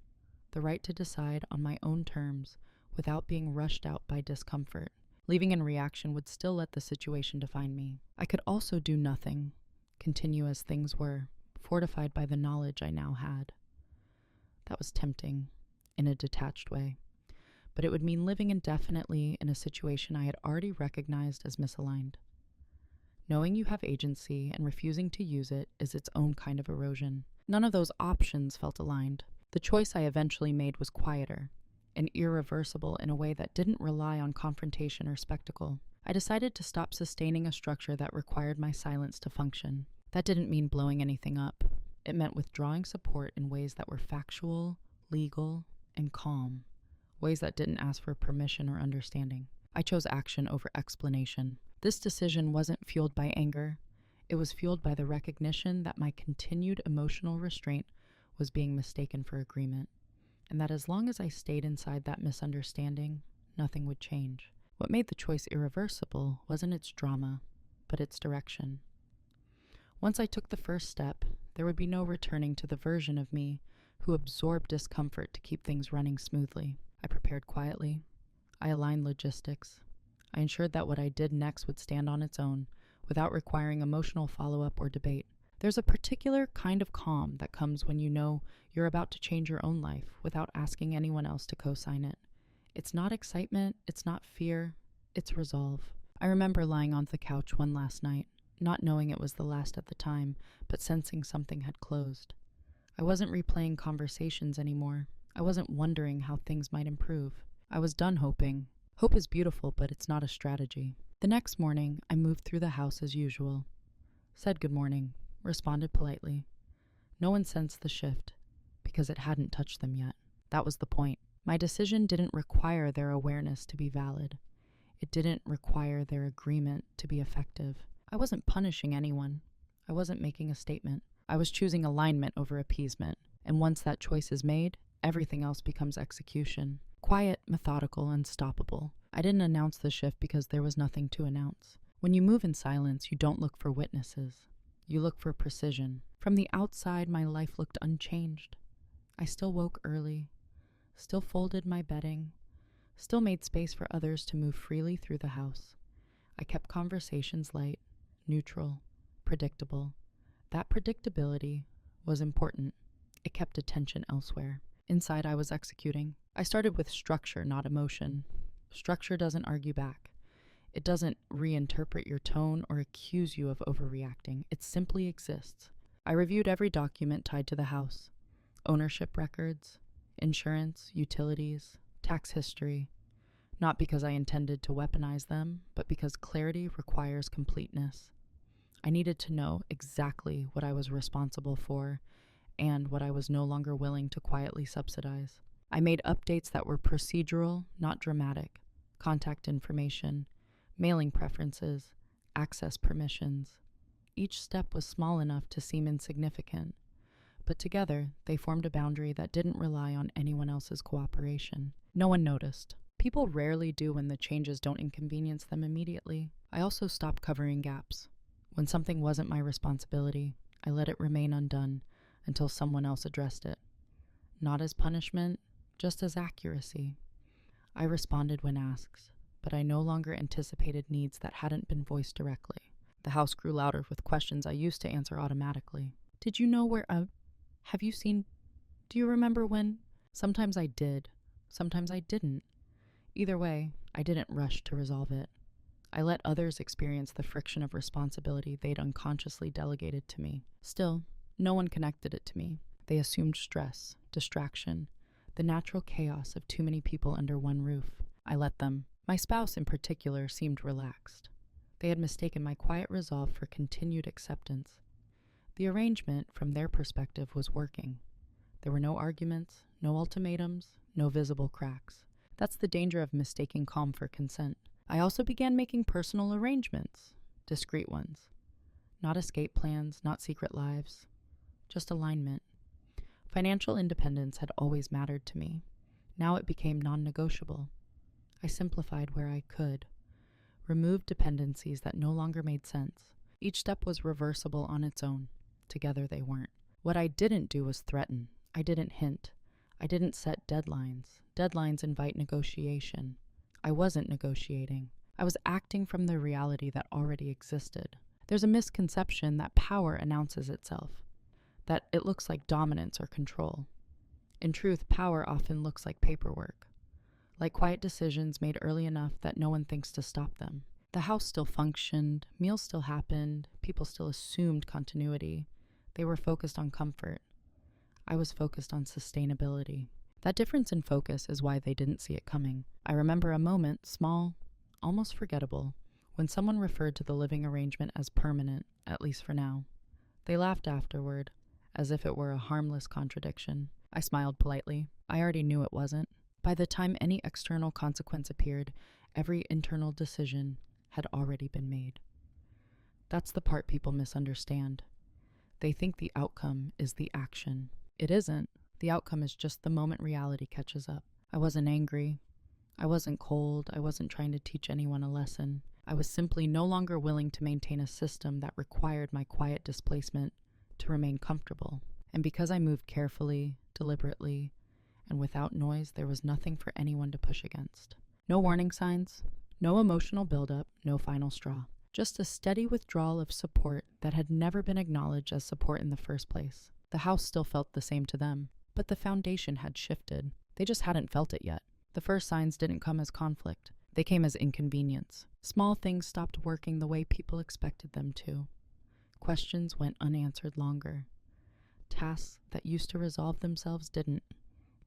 the right to decide on my own terms without being rushed out by discomfort. Leaving in reaction would still let the situation define me. I could also do nothing, continue as things were, fortified by the knowledge I now had. That was tempting, in a detached way, but it would mean living indefinitely in a situation I had already recognized as misaligned. Knowing you have agency and refusing to use it is its own kind of erosion. None of those options felt aligned. The choice I eventually made was quieter and irreversible in a way that didn't rely on confrontation or spectacle. I decided to stop sustaining a structure that required my silence to function. That didn't mean blowing anything up. It meant withdrawing support in ways that were factual, legal, and calm, ways that didn't ask for permission or understanding. I chose action over explanation. This decision wasn't fueled by anger. It was fueled by the recognition that my continued emotional restraint was being mistaken for agreement, and that as long as I stayed inside that misunderstanding, nothing would change. What made the choice irreversible wasn't its drama, but its direction. Once I took the first step, there would be no returning to the version of me who absorbed discomfort to keep things running smoothly. I prepared quietly. I aligned logistics. I ensured that what I did next would stand on its own, without requiring emotional follow-up or debate. There's a particular kind of calm that comes when you know you're about to change your own life without asking anyone else to co-sign it. It's not excitement, it's not fear, it's resolve. I remember lying on the couch one last night, not knowing it was the last at the time, but sensing something had closed. I wasn't replaying conversations anymore. I wasn't wondering how things might improve. I was done hoping. Hope is beautiful, but it's not a strategy. The next morning, I moved through the house as usual. Said good morning, responded politely. No one sensed the shift, because it hadn't touched them yet. That was the point. My decision didn't require their awareness to be valid. It didn't require their agreement to be effective. I wasn't punishing anyone. I wasn't making a statement. I was choosing alignment over appeasement. And once that choice is made, everything else becomes execution. Quiet, methodical, unstoppable. I didn't announce the shift because there was nothing to announce. When you move in silence, you don't look for witnesses. You look for precision. From the outside, my life looked unchanged. I still woke early, still folded my bedding, still made space for others to move freely through the house. I kept conversations light, neutral, predictable. That predictability was important. It kept attention elsewhere. Inside, I was executing. I started with structure, not emotion. Structure doesn't argue back. It doesn't reinterpret your tone or accuse you of overreacting. It simply exists. I reviewed every document tied to the house. Ownership records, insurance, utilities, tax history. Not because I intended to weaponize them, but because clarity requires completeness. I needed to know exactly what I was responsible for and what I was no longer willing to quietly subsidize. I made updates that were procedural, not dramatic. Contact information, mailing preferences, access permissions. Each step was small enough to seem insignificant, but together they formed a boundary that didn't rely on anyone else's cooperation. No one noticed. People rarely do when the changes don't inconvenience them immediately. I also stopped covering gaps. When something wasn't my responsibility, I let it remain undone until someone else addressed it. Not as punishment, just as accuracy. I responded when asked, but I no longer anticipated needs that hadn't been voiced directly. The house grew louder with questions I used to answer automatically. Did you know where have you seen? Do you remember when? Sometimes I did. Sometimes I didn't. Either way, I didn't rush to resolve it. I let others experience the friction of responsibility they'd unconsciously delegated to me. Still, no one connected it to me. They assumed stress, distraction, the natural chaos of too many people under one roof. I let them. My spouse in particular seemed relaxed. They had mistaken my quiet resolve for continued acceptance. The arrangement, from their perspective, was working. There were no arguments, no ultimatums, no visible cracks. That's the danger of mistaking calm for consent. I also began making personal arrangements, discreet ones. Not escape plans, not secret lives, just alignment. Financial independence had always mattered to me. Now it became non-negotiable. I simplified where I could, removed dependencies that no longer made sense. Each step was reversible on its own. Together they weren't. What I didn't do was threaten. I didn't hint. I didn't set deadlines. Deadlines invite negotiation. I wasn't negotiating. I was acting from the reality that already existed. There's a misconception that power announces itself, that it looks like dominance or control. In truth, power often looks like paperwork, like quiet decisions made early enough that no one thinks to stop them. The house still functioned, meals still happened, people still assumed continuity. They were focused on comfort. I was focused on sustainability. That difference in focus is why they didn't see it coming. I remember a moment, small, almost forgettable, when someone referred to the living arrangement as permanent, at least for now. They laughed afterward, as if it were a harmless contradiction. I smiled politely. I already knew it wasn't. By the time any external consequence appeared, every internal decision had already been made. That's the part people misunderstand. They think the outcome is the action. It isn't. The outcome is just the moment reality catches up. I wasn't angry. I wasn't cold. I wasn't trying to teach anyone a lesson. I was simply no longer willing to maintain a system that required my quiet displacement to remain comfortable. And because I moved carefully, deliberately, and without noise, there was nothing for anyone to push against. No warning signs, no emotional buildup, no final straw. Just a steady withdrawal of support that had never been acknowledged as support in the first place. The house still felt the same to them, but the foundation had shifted. They just hadn't felt it yet. The first signs didn't come as conflict. They came as inconvenience. Small things stopped working the way people expected them to. Questions went unanswered longer. Tasks that used to resolve themselves didn't.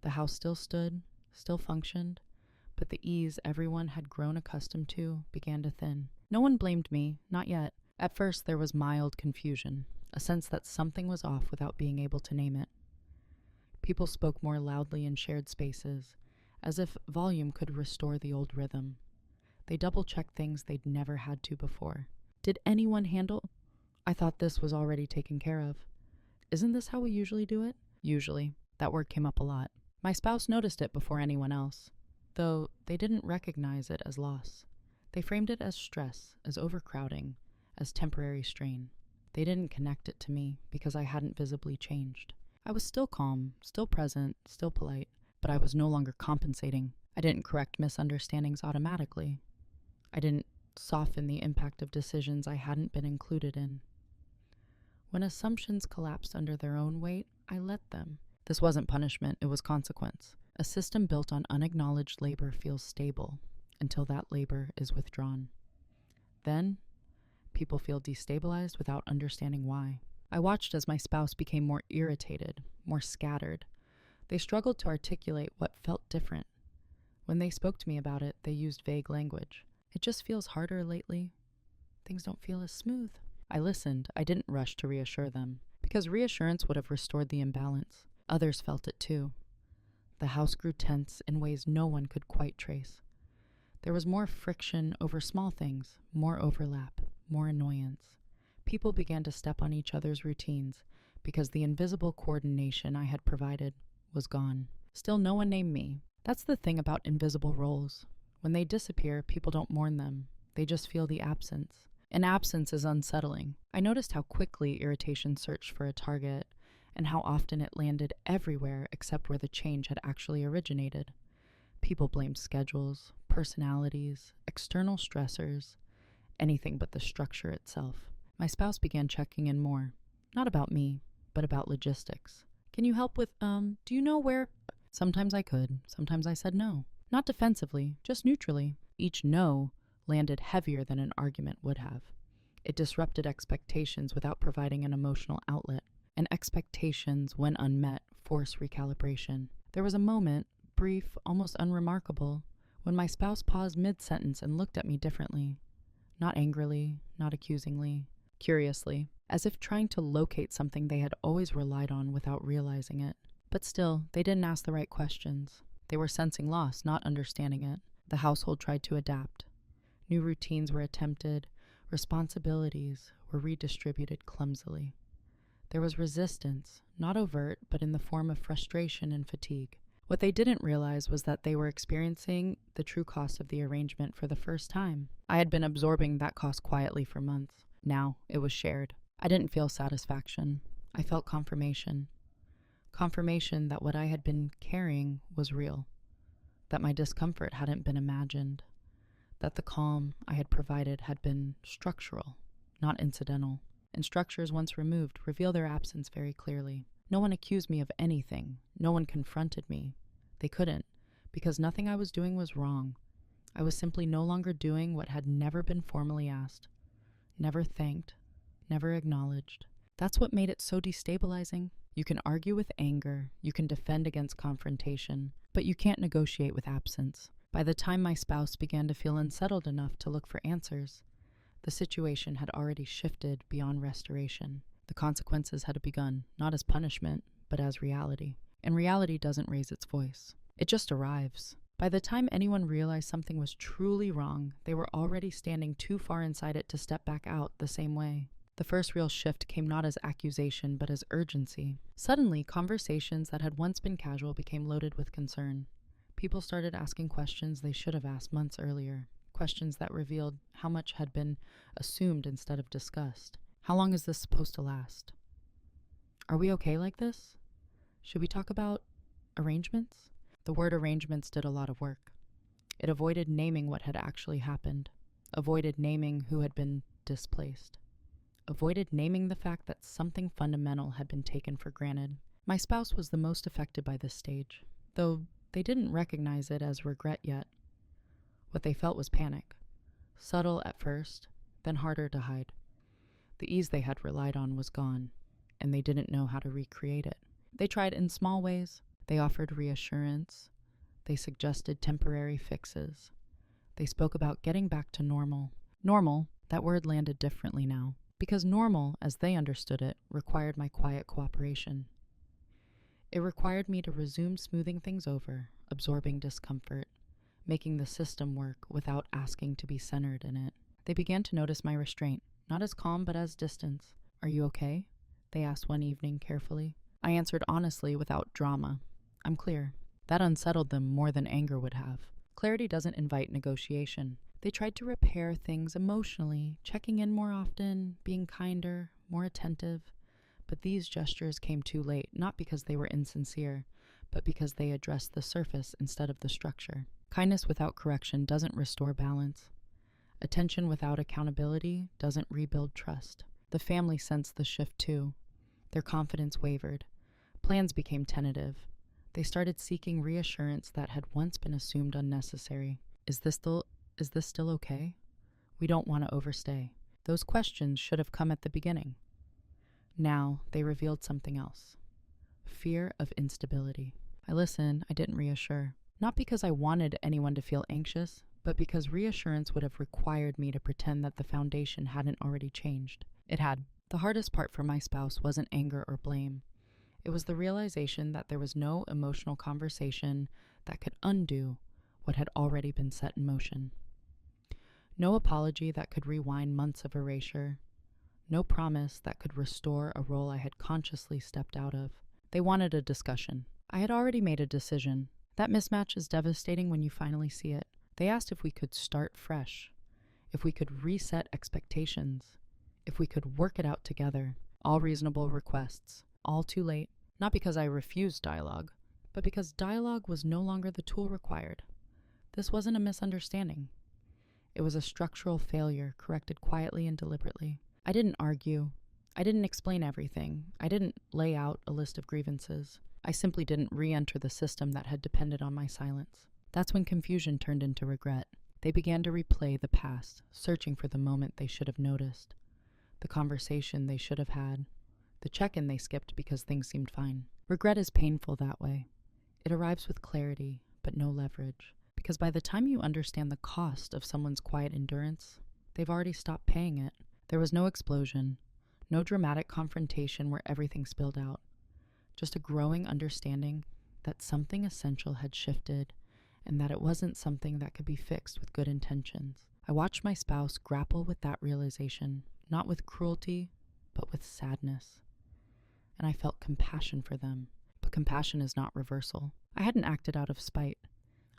The house still stood, still functioned, but the ease everyone had grown accustomed to began to thin. No one blamed me, not yet. At first there was mild confusion, a sense that something was off without being able to name it. People spoke more loudly in shared spaces, as if volume could restore the old rhythm. They double-checked things they'd never had to before. Did anyone handle? I thought this was already taken care of. Isn't this how we usually do it? Usually. That word came up a lot. My spouse noticed it before anyone else, though they didn't recognize it as loss. They framed it as stress, as overcrowding, as temporary strain. They didn't connect it to me because I hadn't visibly changed. I was still calm, still present, still polite, but I was no longer compensating. I didn't correct misunderstandings automatically. I didn't soften the impact of decisions I hadn't been included in. When assumptions collapsed under their own weight, I let them. This wasn't punishment, it was consequence. A system built on unacknowledged labor feels stable until that labor is withdrawn. Then, people feel destabilized without understanding why. I watched as my spouse became more irritated, more scattered. They struggled to articulate what felt different. When they spoke to me about it, they used vague language. It just feels harder lately. Things don't feel as smooth. I listened. I didn't rush to reassure them, because reassurance would have restored the imbalance. Others felt it too. The house grew tense in ways no one could quite trace. There was more friction over small things, more overlap, more annoyance. People began to step on each other's routines because the invisible coordination I had provided was gone. Still, no one named me. That's the thing about invisible roles. When they disappear, people don't mourn them. They just feel the absence. And absence is unsettling. I noticed how quickly irritation searched for a target and how often it landed everywhere except where the change had actually originated. People blamed schedules, personalities, external stressors, anything but the structure itself. My spouse began checking in more. Not about me, but about logistics. Can you help with, do you know where? Sometimes I could. Sometimes I said no. Not defensively, just neutrally. Each no landed heavier than an argument would have. It disrupted expectations without providing an emotional outlet. And expectations, when unmet, force recalibration. There was a moment, brief, almost unremarkable, when my spouse paused mid-sentence and looked at me differently. Not angrily, not accusingly, curiously, as if trying to locate something they had always relied on without realizing it. But still, they didn't ask the right questions. They were sensing loss, not understanding it. The household tried to adapt. New routines were attempted. Responsibilities were redistributed clumsily. There was resistance, not overt, but in the form of frustration and fatigue. What they didn't realize was that they were experiencing the true cost of the arrangement for the first time. I had been absorbing that cost quietly for months. Now it was shared. I didn't feel satisfaction. I felt confirmation. Confirmation that what I had been carrying was real. That my discomfort hadn't been imagined. That the calm I had provided had been structural, not incidental. And structures once removed reveal their absence very clearly. No one accused me of anything. No one confronted me. They couldn't, because nothing I was doing was wrong. I was simply no longer doing what had never been formally asked, never thanked, never acknowledged. That's what made it so destabilizing. You can argue with anger, you can defend against confrontation, but you can't negotiate with absence. By the time my spouse began to feel unsettled enough to look for answers, the situation had already shifted beyond restoration. The consequences had begun, not as punishment, but as reality. And reality doesn't raise its voice. It just arrives. By the time anyone realized something was truly wrong, they were already standing too far inside it to step back out the same way. The first real shift came not as accusation, but as urgency. Suddenly, conversations that had once been casual became loaded with concern. People started asking questions they should have asked months earlier. Questions that revealed how much had been assumed instead of discussed. How long is this supposed to last? Are we okay like this? Should we talk about arrangements? The word arrangements did a lot of work. It avoided naming what had actually happened, avoided naming who had been displaced, avoided naming the fact that something fundamental had been taken for granted. My spouse was the most affected by this stage, though they didn't recognize it as regret yet. What they felt was panic, subtle at first, then harder to hide. The ease they had relied on was gone, and they didn't know how to recreate it. They tried in small ways. They offered reassurance. They suggested temporary fixes. They spoke about getting back to normal. Normal, that word landed differently now, because normal, as they understood it, required my quiet cooperation. It required me to resume smoothing things over, absorbing discomfort, making the system work without asking to be centered in it. They began to notice my restraint, not as calm but as distance. "Are you okay?" they asked one evening carefully. I answered honestly without drama. "I'm clear." That unsettled them more than anger would have. Clarity doesn't invite negotiation. They tried to repair things emotionally, checking in more often, being kinder, more attentive. But these gestures came too late, not because they were insincere, but because they addressed the surface instead of the structure. Kindness without correction doesn't restore balance. Attention without accountability doesn't rebuild trust. The family sensed the shift too. Their confidence wavered. Plans became tentative. They started seeking reassurance that had once been assumed unnecessary. Is this still okay? We don't want to overstay. Those questions should have come at the beginning. Now they revealed something else. Fear of instability. I listened, I didn't reassure. Not because I wanted anyone to feel anxious, but because reassurance would have required me to pretend that the foundation hadn't already changed. It had. The hardest part for my spouse wasn't anger or blame. It was the realization that there was no emotional conversation that could undo what had already been set in motion. No apology that could rewind months of erasure. No promise that could restore a role I had consciously stepped out of. They wanted a discussion. I had already made a decision. That mismatch is devastating when you finally see it. They asked if we could start fresh, if we could reset expectations, if we could work it out together. All reasonable requests. All too late, not because I refused dialogue, but because dialogue was no longer the tool required. This wasn't a misunderstanding. It was a structural failure corrected quietly and deliberately. I didn't argue. I didn't explain everything. I didn't lay out a list of grievances. I simply didn't re-enter the system that had depended on my silence. That's when confusion turned into regret. They began to replay the past, searching for the moment they should have noticed, the conversation they should have had, the check-in they skipped because things seemed fine. Regret is painful that way. It arrives with clarity, but no leverage. Because by the time you understand the cost of someone's quiet endurance, they've already stopped paying it. There was no explosion, no dramatic confrontation where everything spilled out. Just a growing understanding that something essential had shifted and that it wasn't something that could be fixed with good intentions. I watched my spouse grapple with that realization, not with cruelty, but with sadness. And I felt compassion for them. But compassion is not reversal. I hadn't acted out of spite.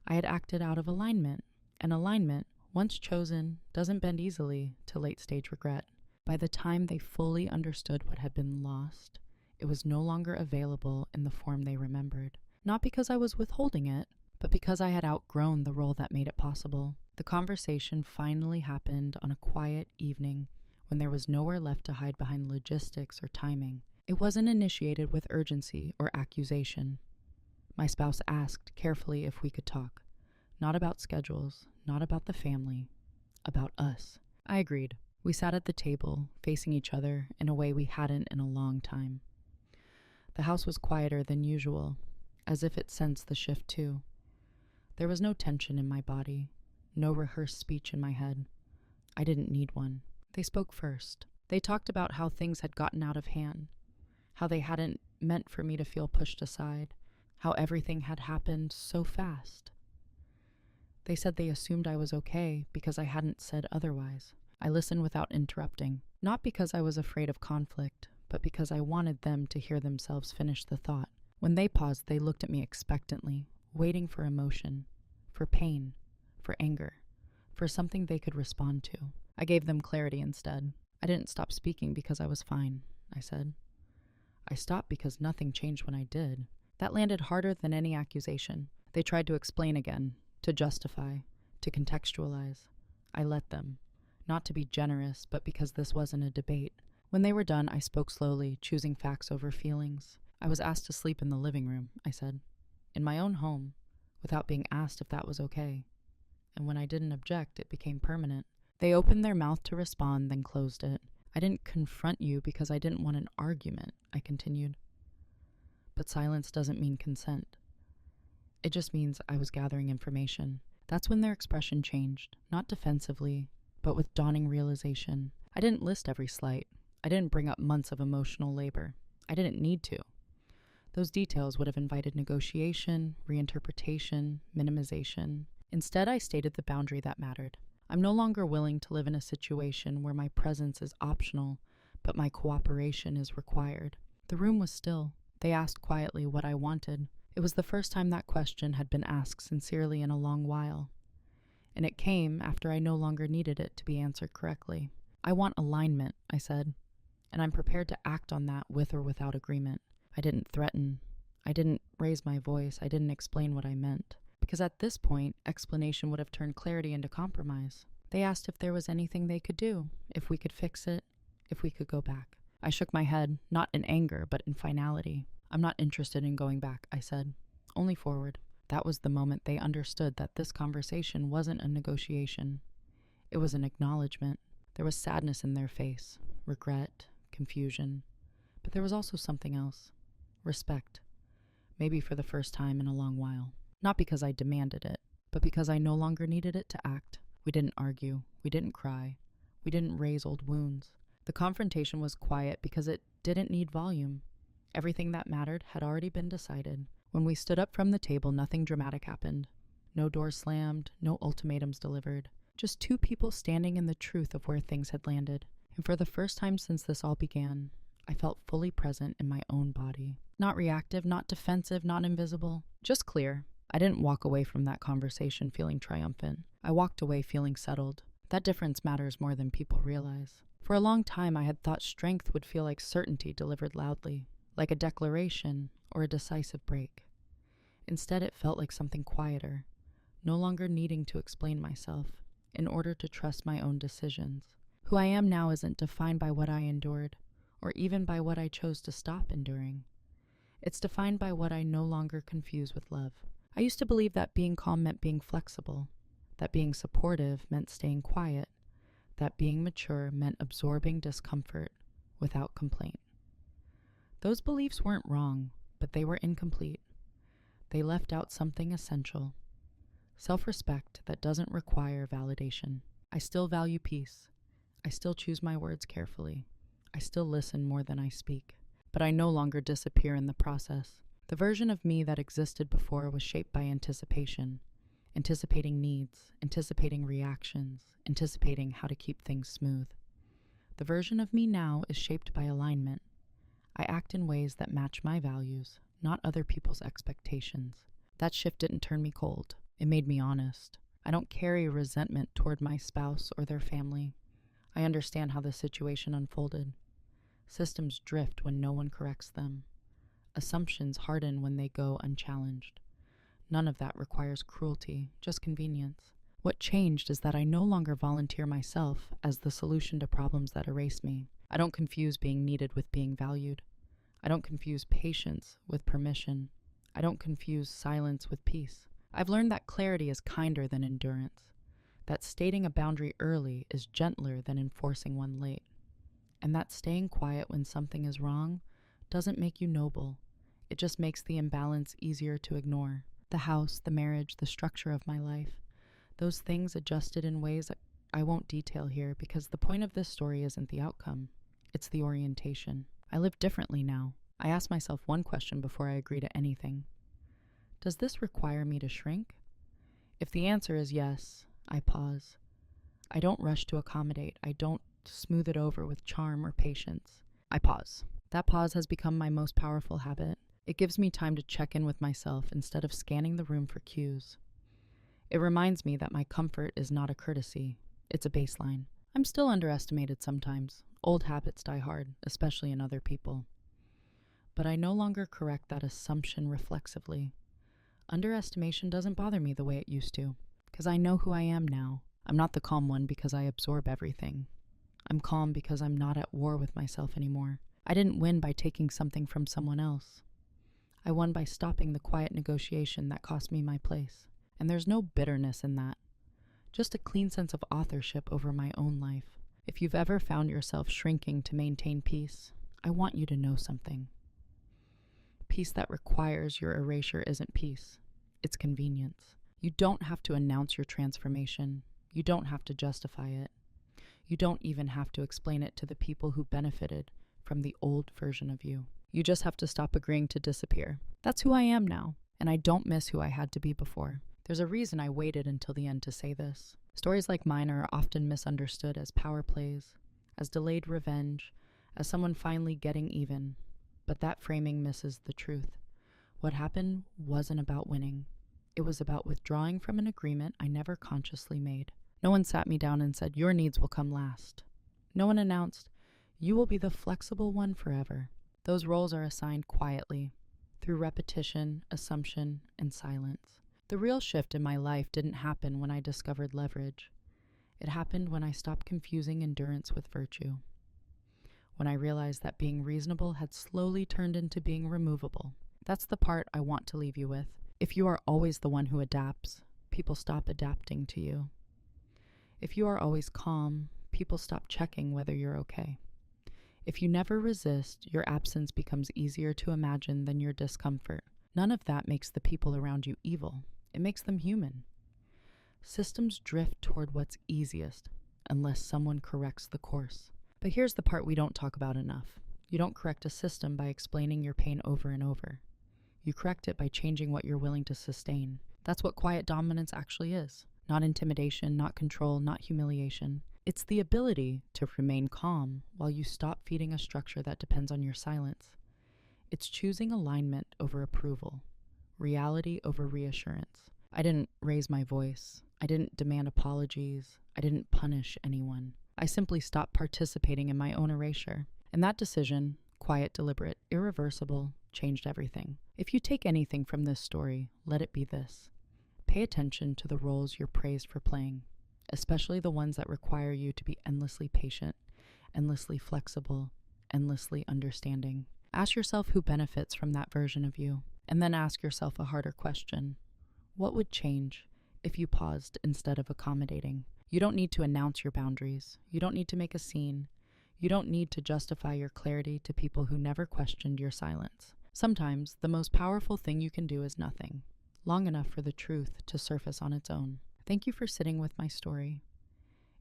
I had acted out of alignment. And alignment, once chosen, doesn't bend easily to late-stage regret. By the time they fully understood what had been lost, it was no longer available in the form they remembered. Not because I was withholding it, but because I had outgrown the role that made it possible. The conversation finally happened on a quiet evening when there was nowhere left to hide behind logistics or timing. It wasn't initiated with urgency or accusation. My spouse asked carefully if we could talk. Not about schedules, not about the family, about us. I agreed. We sat at the table, facing each other in a way we hadn't in a long time. The house was quieter than usual, as if it sensed the shift too. There was no tension in my body, no rehearsed speech in my head. I didn't need one. They spoke first. They talked about how things had gotten out of hand, how they hadn't meant for me to feel pushed aside, how everything had happened so fast. They said they assumed I was okay because I hadn't said otherwise. I listened without interrupting, not because I was afraid of conflict, but because I wanted them to hear themselves finish the thought. When they paused, they looked at me expectantly, waiting for emotion, for pain, for anger, for something they could respond to. I gave them clarity instead. I didn't stop speaking because I was fine, I said. I stopped because nothing changed when I did. That landed harder than any accusation. They tried to explain again, to justify, to contextualize. I let them, not to be generous, but because this wasn't a debate. When they were done, I spoke slowly, choosing facts over feelings. I was asked to sleep in the living room, I said, in my own home, without being asked if that was okay. And when I didn't object, it became permanent. They opened their mouth to respond, then closed it. I didn't confront you because I didn't want an argument, I continued. But silence doesn't mean consent. It just means I was gathering information. That's when their expression changed, not defensively, but with dawning realization. I didn't list every slight. I didn't bring up months of emotional labor. I didn't need to. Those details would have invited negotiation, reinterpretation, minimization. Instead, I stated the boundary that mattered. I'm no longer willing to live in a situation where my presence is optional, but my cooperation is required. The room was still. They asked quietly what I wanted. It was the first time that question had been asked sincerely in a long while. And it came after I no longer needed it to be answered correctly. I want alignment, I said, and I'm prepared to act on that with or without agreement. I didn't threaten. I didn't raise my voice. I didn't explain what I meant. Because at this point, explanation would have turned clarity into compromise. They asked if there was anything they could do, if we could fix it, if we could go back. I shook my head, not in anger, but in finality. I'm not interested in going back, I said. Only forward. That was the moment they understood that this conversation wasn't a negotiation. It was an acknowledgement. There was sadness in their face, regret, confusion. But there was also something else. Respect. Maybe for the first time in a long while. Not because I demanded it, but because I no longer needed it to act. We didn't argue. We didn't cry. We didn't raise old wounds. The confrontation was quiet because it didn't need volume. Everything that mattered had already been decided. When we stood up from the table, nothing dramatic happened. No door slammed, no ultimatums delivered. Just two people standing in the truth of where things had landed. And for the first time since this all began, I felt fully present in my own body. Not reactive, not defensive, not invisible. Just clear. I didn't walk away from that conversation feeling triumphant. I walked away feeling settled. That difference matters more than people realize. For a long time, I had thought strength would feel like certainty delivered loudly, like a declaration or a decisive break. Instead, it felt like something quieter, no longer needing to explain myself in order to trust my own decisions. Who I am now isn't defined by what I endured, or even by what I chose to stop enduring. It's defined by what I no longer confuse with love. I used to believe that being calm meant being flexible, that being supportive meant staying quiet, that being mature meant absorbing discomfort without complaint. Those beliefs weren't wrong, but they were incomplete. They left out something essential: self-respect that doesn't require validation. I still value peace. I still choose my words carefully. I still listen more than I speak. But I no longer disappear in the process. The version of me that existed before was shaped by anticipation. Anticipating needs, anticipating reactions, anticipating how to keep things smooth. The version of me now is shaped by alignment. I act in ways that match my values, not other people's expectations. That shift didn't turn me cold. It made me honest. I don't carry resentment toward my spouse or their family. I understand how the situation unfolded. Systems drift when no one corrects them. Assumptions harden when they go unchallenged. None of that requires cruelty, just convenience. What changed is that I no longer volunteer myself as the solution to problems that erase me. I don't confuse being needed with being valued. I don't confuse patience with permission. I don't confuse silence with peace. I've learned that clarity is kinder than endurance, that stating a boundary early is gentler than enforcing one late, and that staying quiet when something is wrong doesn't make you noble. It just makes the imbalance easier to ignore. The house, the marriage, the structure of my life, those things adjusted in ways that I won't detail here because the point of this story isn't the outcome. It's the orientation. I live differently now. I ask myself one question before I agree to anything. Does this require me to shrink? If the answer is yes, I pause. I don't rush to accommodate. I don't smooth it over with charm or patience. I pause. That pause has become my most powerful habit. It gives me time to check in with myself instead of scanning the room for cues. It reminds me that my comfort is not a courtesy. It's a baseline. I'm still underestimated sometimes. Old habits die hard, especially in other people. But I no longer correct that assumption reflexively. Underestimation doesn't bother me the way it used to, because I know who I am now. I'm not the calm one because I absorb everything. I'm calm because I'm not at war with myself anymore. I didn't win by taking something from someone else. I won by stopping the quiet negotiation that cost me my place. And there's no bitterness in that. Just a clean sense of authorship over my own life. If you've ever found yourself shrinking to maintain peace, I want you to know something. Peace that requires your erasure isn't peace. It's convenience. You don't have to announce your transformation. You don't have to justify it. You don't even have to explain it to the people who benefited from the old version of you. You just have to stop agreeing to disappear. That's who I am now, and I don't miss who I had to be before. There's a reason I waited until the end to say this. Stories like mine are often misunderstood as power plays, as delayed revenge, as someone finally getting even. But that framing misses the truth. What happened wasn't about winning. It was about withdrawing from an agreement I never consciously made. No one sat me down and said, your needs will come last. No one announced, you will be the flexible one forever. Those roles are assigned quietly, through repetition, assumption, and silence. The real shift in my life didn't happen when I discovered leverage. It happened when I stopped confusing endurance with virtue. When I realized that being reasonable had slowly turned into being removable. That's the part I want to leave you with. If you are always the one who adapts, people stop adapting to you. If you are always calm, people stop checking whether you're okay. If you never resist, your absence becomes easier to imagine than your discomfort. None of that makes the people around you evil. It makes them human. Systems drift toward what's easiest unless someone corrects the course. But here's the part we don't talk about enough. You don't correct a system by explaining your pain over and over. You correct it by changing what you're willing to sustain. That's what quiet dominance actually is. Not intimidation, not control, not humiliation. It's the ability to remain calm while you stop feeding a structure that depends on your silence. It's choosing alignment over approval, reality over reassurance. I didn't raise my voice. I didn't demand apologies. I didn't punish anyone. I simply stopped participating in my own erasure. And that decision, quiet, deliberate, irreversible, changed everything. If you take anything from this story, let it be this. Pay attention to the roles you're praised for playing, especially the ones that require you to be endlessly patient, endlessly flexible, endlessly understanding. Ask yourself who benefits from that version of you, and then ask yourself a harder question. What would change if you paused instead of accommodating? You don't need to announce your boundaries. You don't need to make a scene. You don't need to justify your clarity to people who never questioned your silence. Sometimes, the most powerful thing you can do is nothing, long enough for the truth to surface on its own. Thank you for sitting with my story.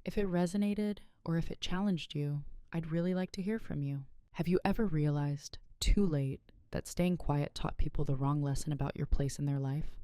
If it resonated or if it challenged you, I'd really like to hear from you. Have you ever realized, too late, that staying quiet taught people the wrong lesson about your place in their life?